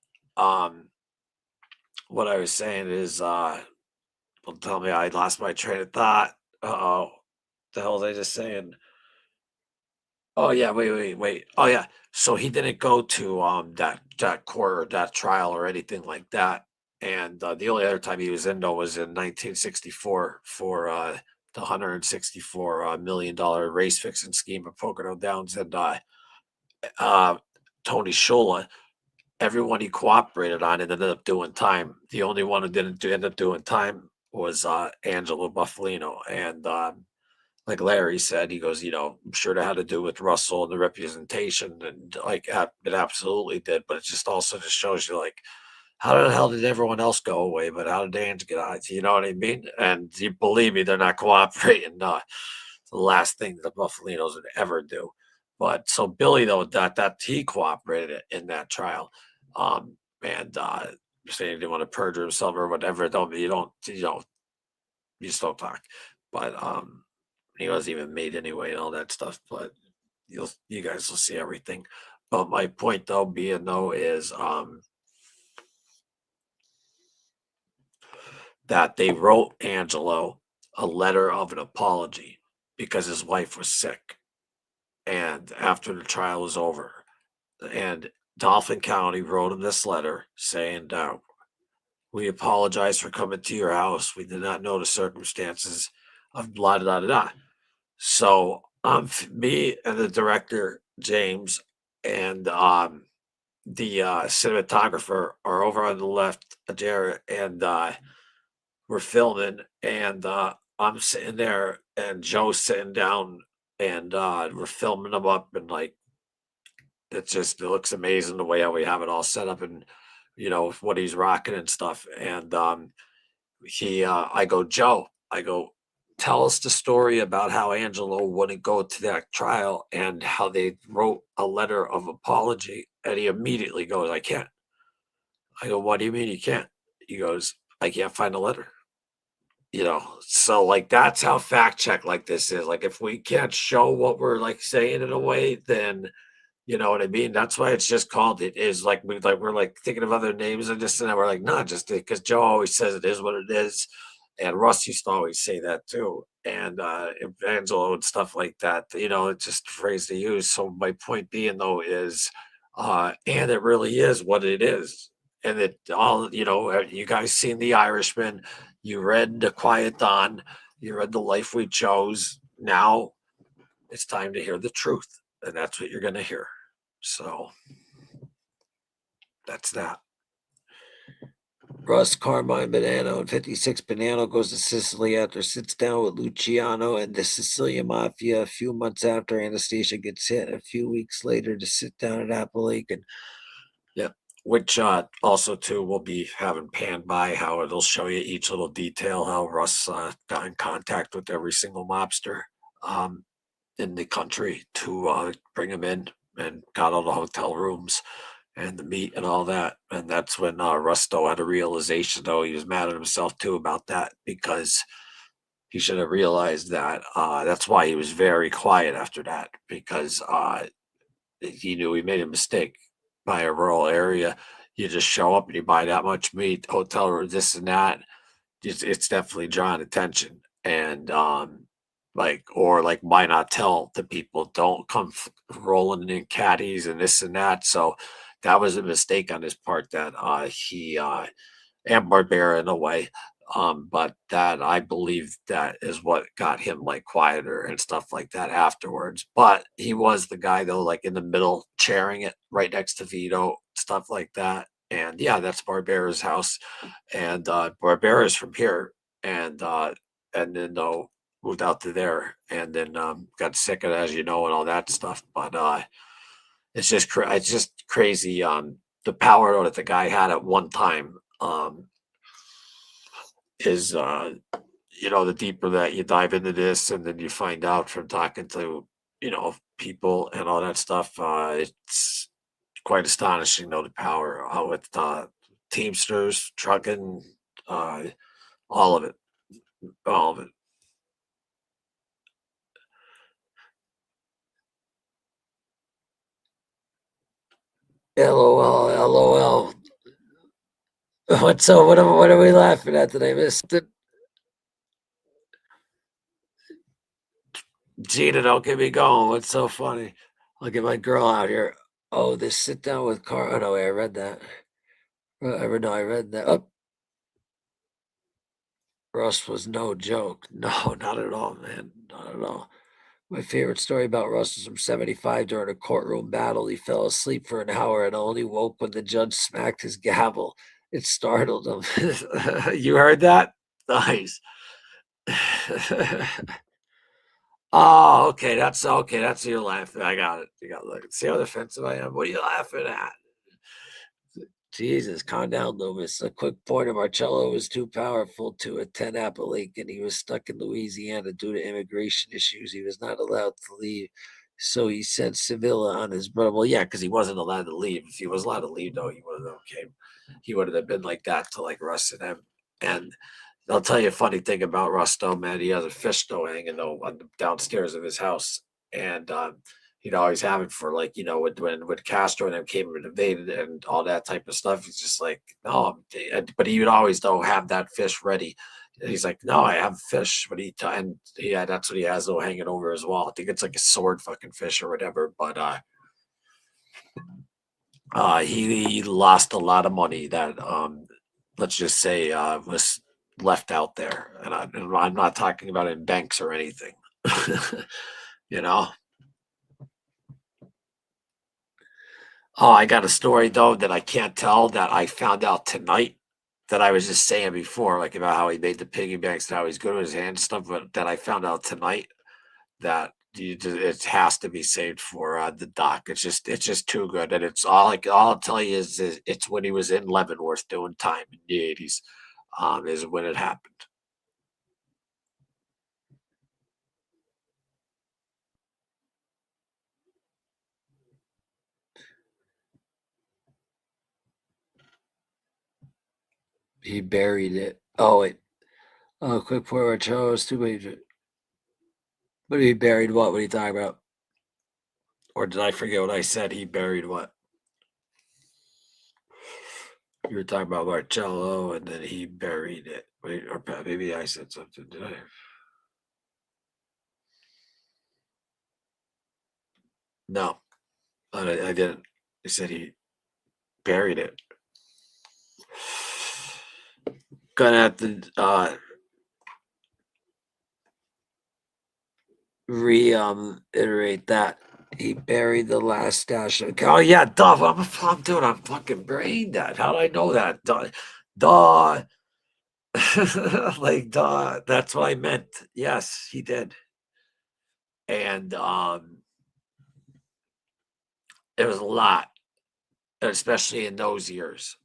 what I was saying is, don't tell me I lost my train of thought. Oh, the hell was I just saying? Oh yeah, wait. Oh yeah. So he didn't go to that court or that trial or anything like that. And the only other time he was in though was in 1964 for the $164 million race fixing scheme of Pocono Downs, and Tony Shola. Everyone he cooperated on ended up doing time. The only one who didn't end up doing time was Angelo Buffalino. And like Larry said, he goes, I'm sure it had to do with Russell and the representation, and like it absolutely did. But it just also just shows you like, how the hell did everyone else go away, but how did Ange get out? You know what I mean? And you believe me, they're not cooperating. The last thing the Buffalinos would ever do. But so Billy though, that he cooperated in that trial, and saying he didn't want to perjure himself or whatever. You just don't talk. But he wasn't even made anyway and all that stuff. But you guys will see everything. But my point though being though is that they wrote Angelo a letter of an apology because his wife was sick. And after the trial was over, and Dauphin County wrote him this letter saying, "We apologize for coming to your house. We did not know the circumstances of blah blah blah." So me and the director James and the cinematographer are over on the left, Jared, and we're filming, and I'm sitting there, and Joe's sitting down, and we're filming them up, and like it looks amazing the way how we have it all set up, and what he's rocking and stuff. And I go, Joe, tell us the story about how Angelo wouldn't go to that trial and how they wrote a letter of apology. And he immediately goes, I can't. I go, what do you mean you can't? He goes, I can't find a letter. So like that's how fact check like this is. Like if we can't show what we're like saying in a way, then you know what I mean? That's why it's just called it is. Like we're like thinking of other names and just and we're like, not just because Joe always says it is what it is. And Russ used to always say that too. And Angelo and stuff like that, it's just a phrase to use. So my point being though is and it really is what it is. And it all, you guys seen The Irishman, you read The Quiet Dawn, you read The Life We Chose. Now it's time to hear the truth. And that's what you're going to hear. So that's that. Russ, Carmine Bonanno, and 56 Bonanno goes to Sicily after sits down with Luciano and the Sicilian Mafia a few months after Anastasia gets hit. A few weeks later to sit down at Apple Lake. And yeah, which also too will be having panned by how it'll show you each little detail, how Russ got in contact with every single mobster in the country to bring him in and got all the hotel rooms and the meat and all that. And that's when Rusto had a realization, though. He was mad at himself too about that because he should have realized that. That's why he was very quiet after that, because he knew he made a mistake. By a rural area, you just show up and you buy that much meat, hotel room, this and that. It's definitely drawing attention. And why not tell the people, don't come rolling in caddies and this and that. So that was a mistake on his part that he and Barbera in a way But that I believe that is what got him like quieter and stuff like that afterwards. But he was the guy though, like in the middle, chairing it right next to Vito, stuff like that. And yeah, that's Barbera's house. And Barbera's from here. And then moved out to there and then got sick of it, as you know, and all that stuff. But it's just crazy the power that the guy had at one time. Is the deeper that you dive into this and then you find out from talking to people and all that stuff, it's quite astonishing the power with Teamsters, trucking, all of it. LOL. What's up? What are we laughing at today, Mister Gina? Don't get me going. What's so funny? I'll get my girl out here. Oh, this sit down with Carl. Oh no, I read that. I read that. Oh, Russ was no joke. No, not at all, man. Not at all. My favorite story about Russ was from '75 during a courtroom battle. He fell asleep for an hour and only woke when the judge smacked his gavel. It startled him. You heard that? Nice. Oh, okay. That's okay. That's your laughing. I got it. You got look. See how defensive I am. What are you laughing at? Jesus, calm down, Loomis. A quick pointer. Marcello was too powerful to attend Appalachia, and he was stuck in Louisiana due to immigration issues. He was not allowed to leave, so he sent Sevilla on his brother. Well, yeah, because he wasn't allowed to leave. If he was allowed to leave, though, he would have okay. He would have been like that to like Russ and him. And I'll tell you a funny thing about Russ, though, man. He has a fish though hanging though on the downstairs of his house, and he'd always have it for like when Castro and them came and invaded and all that type of stuff. He's just like no, but he would always though have that fish ready. And he's like, no, I have fish, but that's what he has though hanging over as well. I think it's like a sword fucking fish or whatever. But he lost a lot of money that let's just say was left out there, and I'm not talking about in banks or anything, you know. Oh, I got a story though that I can't tell that I found out tonight that I was just saying before, like about how he made the piggy banks and how he's good with his hands and stuff, but that I found out tonight that it has to be saved for the doc. It's just too good, and it's all I'll tell you is it's when he was in Leavenworth doing time in the '80s, is when it happened. He buried it. Oh wait. Oh, quick point where Charles too major. But he buried what? What are you talking about? Or did I forget what I said? He buried what? You were talking about Marcello, and then he buried it. Wait, or maybe I said something. Did I? No, I didn't. I said he buried it. Gonna have to reiterate that. He buried the last stash of. Oh yeah, duh. I'm fucking brain dead. How do I know that? Duh. Like duh. That's what I meant. Yes, he did. And it was a lot, especially in those years.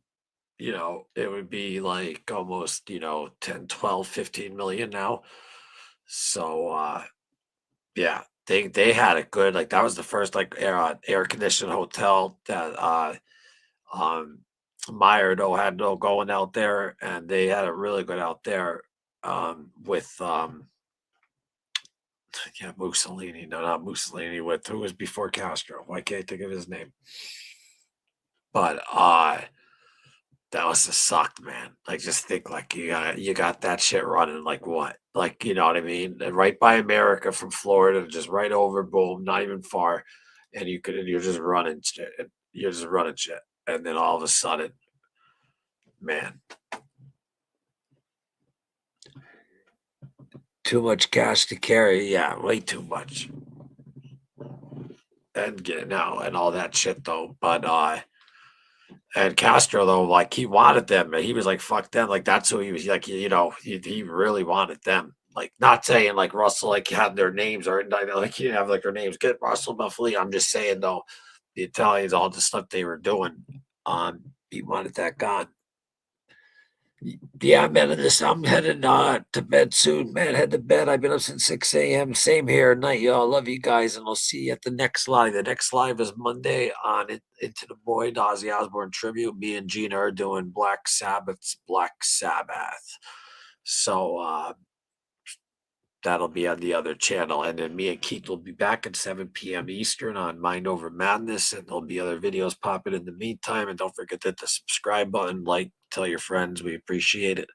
It would be like almost 10, 12, 15 million now. So yeah, they had it good. Like that was the first like air conditioned hotel that Meyer though had no going out there, and they had it really good out there with Mussolini. No, not Mussolini. With who was before Castro? Why can't I think of his name? But that was just sucked, man. Like just think like you got that shit running like what? Like you know what I mean? And right by America from Florida, just right over, boom, not even far. And you're just running shit. And then all of a sudden, man. Too much cash to carry. Yeah, way too much. And and all that shit though. But and Castro though, like he wanted them. He was like, fuck them. Like that's who he was like, he really wanted them. Like not saying like Russell like had their names or like he didn't have like their names. Get Russell Buffalo. I'm just saying though, the Italians, all the stuff they were doing, he wanted that gone. Yeah, man, I'm heading to bed soon, man. Head to bed. I've been up since 6 a.m. Same here at night, y'all. Love you guys, and I'll see you at the next live. The next live is Monday on Into the Void, Ozzy Osbourne tribute. Me and Gina are doing Black Sabbath's Black Sabbath. So that'll be on the other channel. And then me and Keith will be back at 7 p.m. Eastern on Mind Over Madness. And there'll be other videos popping in the meantime. And don't forget to hit the subscribe button, like, tell your friends. We appreciate it.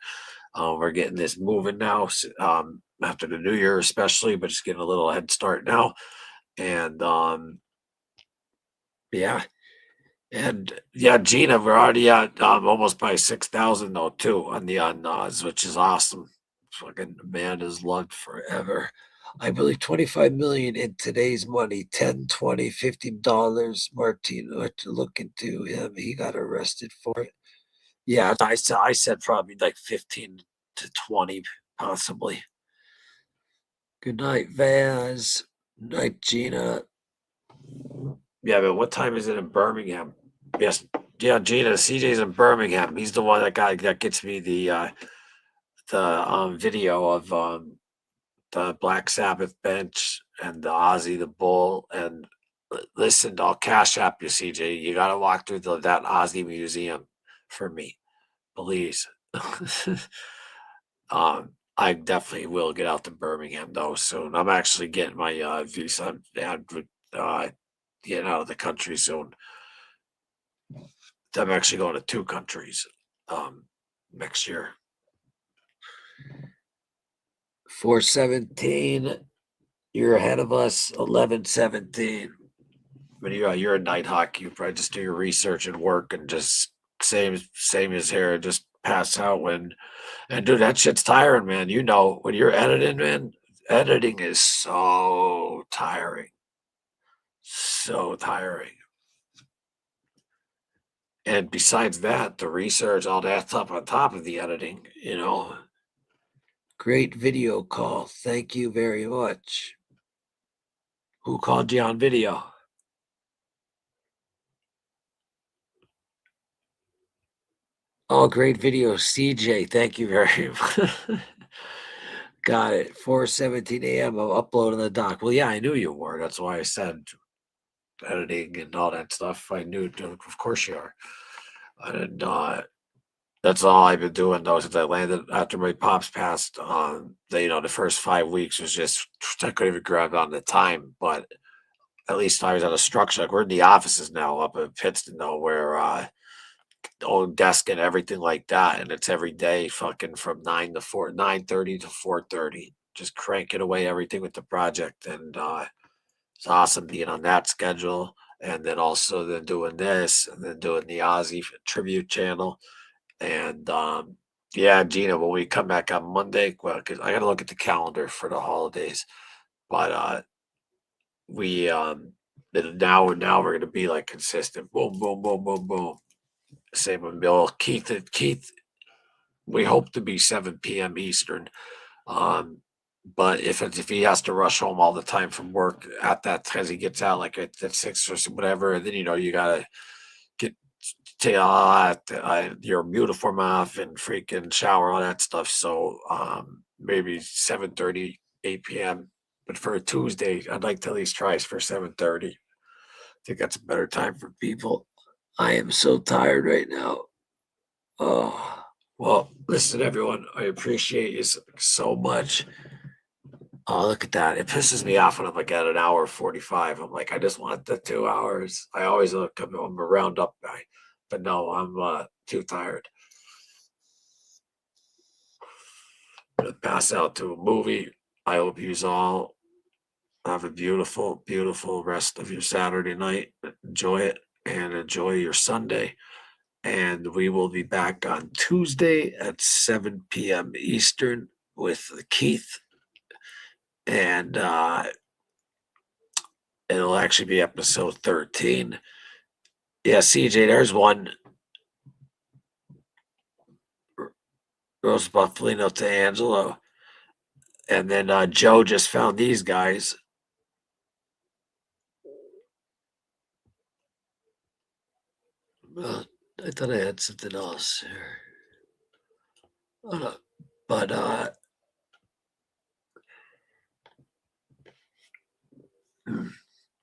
We're getting this moving now after the new year especially, but just getting a little head start now. And yeah. And yeah, Gina, we're already at almost by 6,000 though too on the Oz, which is awesome. Fucking man is loved forever. I believe 25 million in today's money, 10, 20, $50. Martino to look into him. He got arrested for it. Yeah, I said probably like 15 to 20, possibly. Good night, Vaz. Night, Gina. Yeah, but what time is it in Birmingham? Yes, yeah, Gina. CJ's in Birmingham. He's the one that gets me the video of the Black Sabbath bench and the Ozzy the Bull. And listen, I'll cash app you, CJ. You got to walk through that Ozzy museum for me, please. I definitely will get out to Birmingham though soon. I'm actually getting my visa. Getting out of the country soon. I'm actually going to 2 countries next year. 417, you're ahead of us. 1117. But you're a Nighthawk. You probably just do your research and work and just same as here. Just pass out and dude, that shit's tiring, man. You know, when you're editing, man, editing is so tiring. So tiring. And besides that, the research, all that stuff on top of the editing, Great video call. Thank you very much. Who called you on video? Oh, great video. CJ, thank you very much. Got it. 4:17 a.m. I'm uploading the doc. Well, yeah, I knew you were. That's why I said editing and all that stuff. I knew, of course you are. And that's all I've been doing though since I landed after my pops passed. The first 5 weeks was just I couldn't even grab on the time, but at least I was at a structure. Like we're in the offices now up in Pittston though, where own desk and everything like that, and it's every day fucking from 9:30 to 4:30, just cranking away everything with the project. And it's awesome being on that schedule, and then also then doing this, and then doing the Ozzy tribute channel. And yeah, Gina, when we come back on Monday, well, because I got to look at the calendar for the holidays, but we now we're going to be like consistent. Boom, boom, boom, boom, boom. Same with Bill. Keith, we hope to be 7 p.m. Eastern. But if he has to rush home all the time from work at that, because he gets out like at 6 or whatever, then you gotta take your uniform off and freaking shower, all that stuff. So maybe 7:30, 8 p.m. But for a Tuesday, I'd like to at least try for 7:30. I think that's a better time for people. I am so tired right now. Oh, well, listen, everyone, I appreciate you so much. Oh, look at that. It pisses me off when I'm like at an hour 45. I'm like, I just want the 2 hours. I always look, I'm a round up guy, but no, I'm too tired. I'm going to pass out to a movie. I hope you all have a beautiful, beautiful rest of your Saturday night. Enjoy it. And enjoy your Sunday. And we will be back on Tuesday at 7 p.m. Eastern with Keith. and it'll actually be episode 13. Yeah, CJ, there's one. Rose Buffalino to Angelo. And then Joe just found these guys. I thought I had something else here. But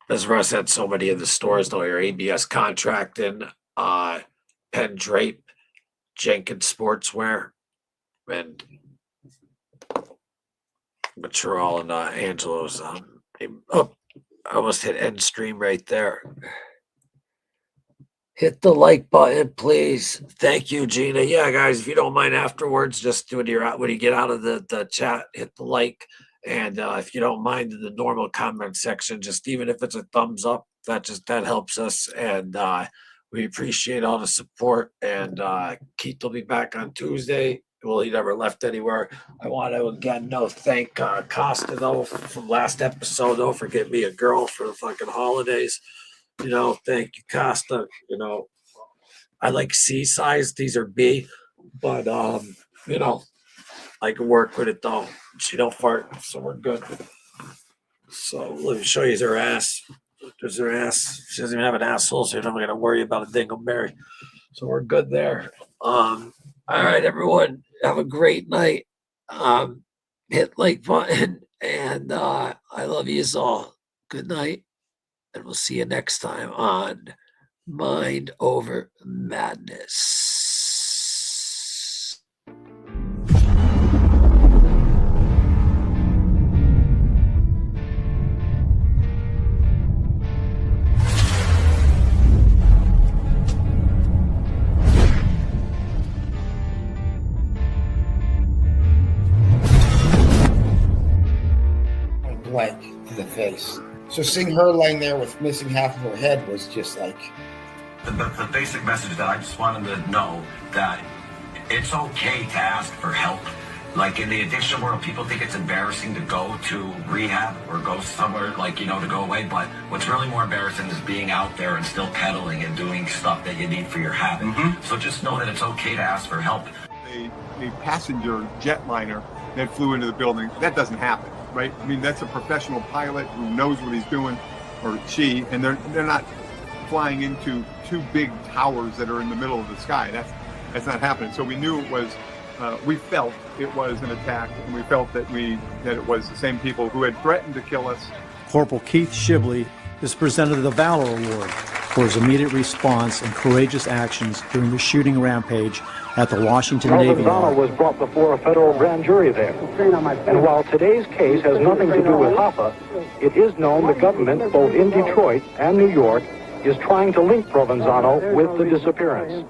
as Russ had so many of the stores though here, ABS Contracting, Penn Drape, Jenkins Sportswear, and Maturall and Angelo's. I almost hit end stream right there. Hit the like button, please. Thank you, Gina. Yeah, guys, if you don't mind afterwards, just when you get out of the chat, hit the like. And if you don't mind in the normal comment section, just even if it's a thumbs up, that helps us. And we appreciate all the support. And Keith will be back on Tuesday. Well, he never left anywhere. I want to again thank Costa though from last episode though for getting me a girl for the fucking holidays. Thank you, Costa. I like C size. These are B, but I can work with it though. She don't fart, so we're good. So let me show you her ass. There's her ass. She doesn't even have an asshole, so you're not gonna worry about a dingleberry. So we're good there. All right, everyone. Have a great night. Hit like button, and I love you all. Good night, and we'll see you next time on Mind Over Madness. Blank to the face. So seeing her laying there with missing half of her head was just like. The basic message that I just wanted to know that it's okay to ask for help. Like in the addiction world, people think it's embarrassing to go to rehab or go somewhere to go away. But what's really more embarrassing is being out there and still peddling and doing stuff that you need for your habit. Mm-hmm. So just know that it's okay to ask for help. A passenger jetliner that flew into the building, that doesn't happen. Right? I mean, that's a professional pilot who knows what he's doing, or she, and they're not flying into two big towers that are in the middle of the sky. That's not happening. So we knew it was, we felt it was an attack, and we felt that it was the same people who had threatened to kill us. Corporal Keith Shibley is presented the Valor Award for his immediate response and courageous actions during the shooting rampage at the Washington Navy Yard. was brought before a federal grand jury there. And while today's case has nothing to do with Hoffa, it is known the government, both in Detroit and New York, is trying to link Provenzano with the disappearance.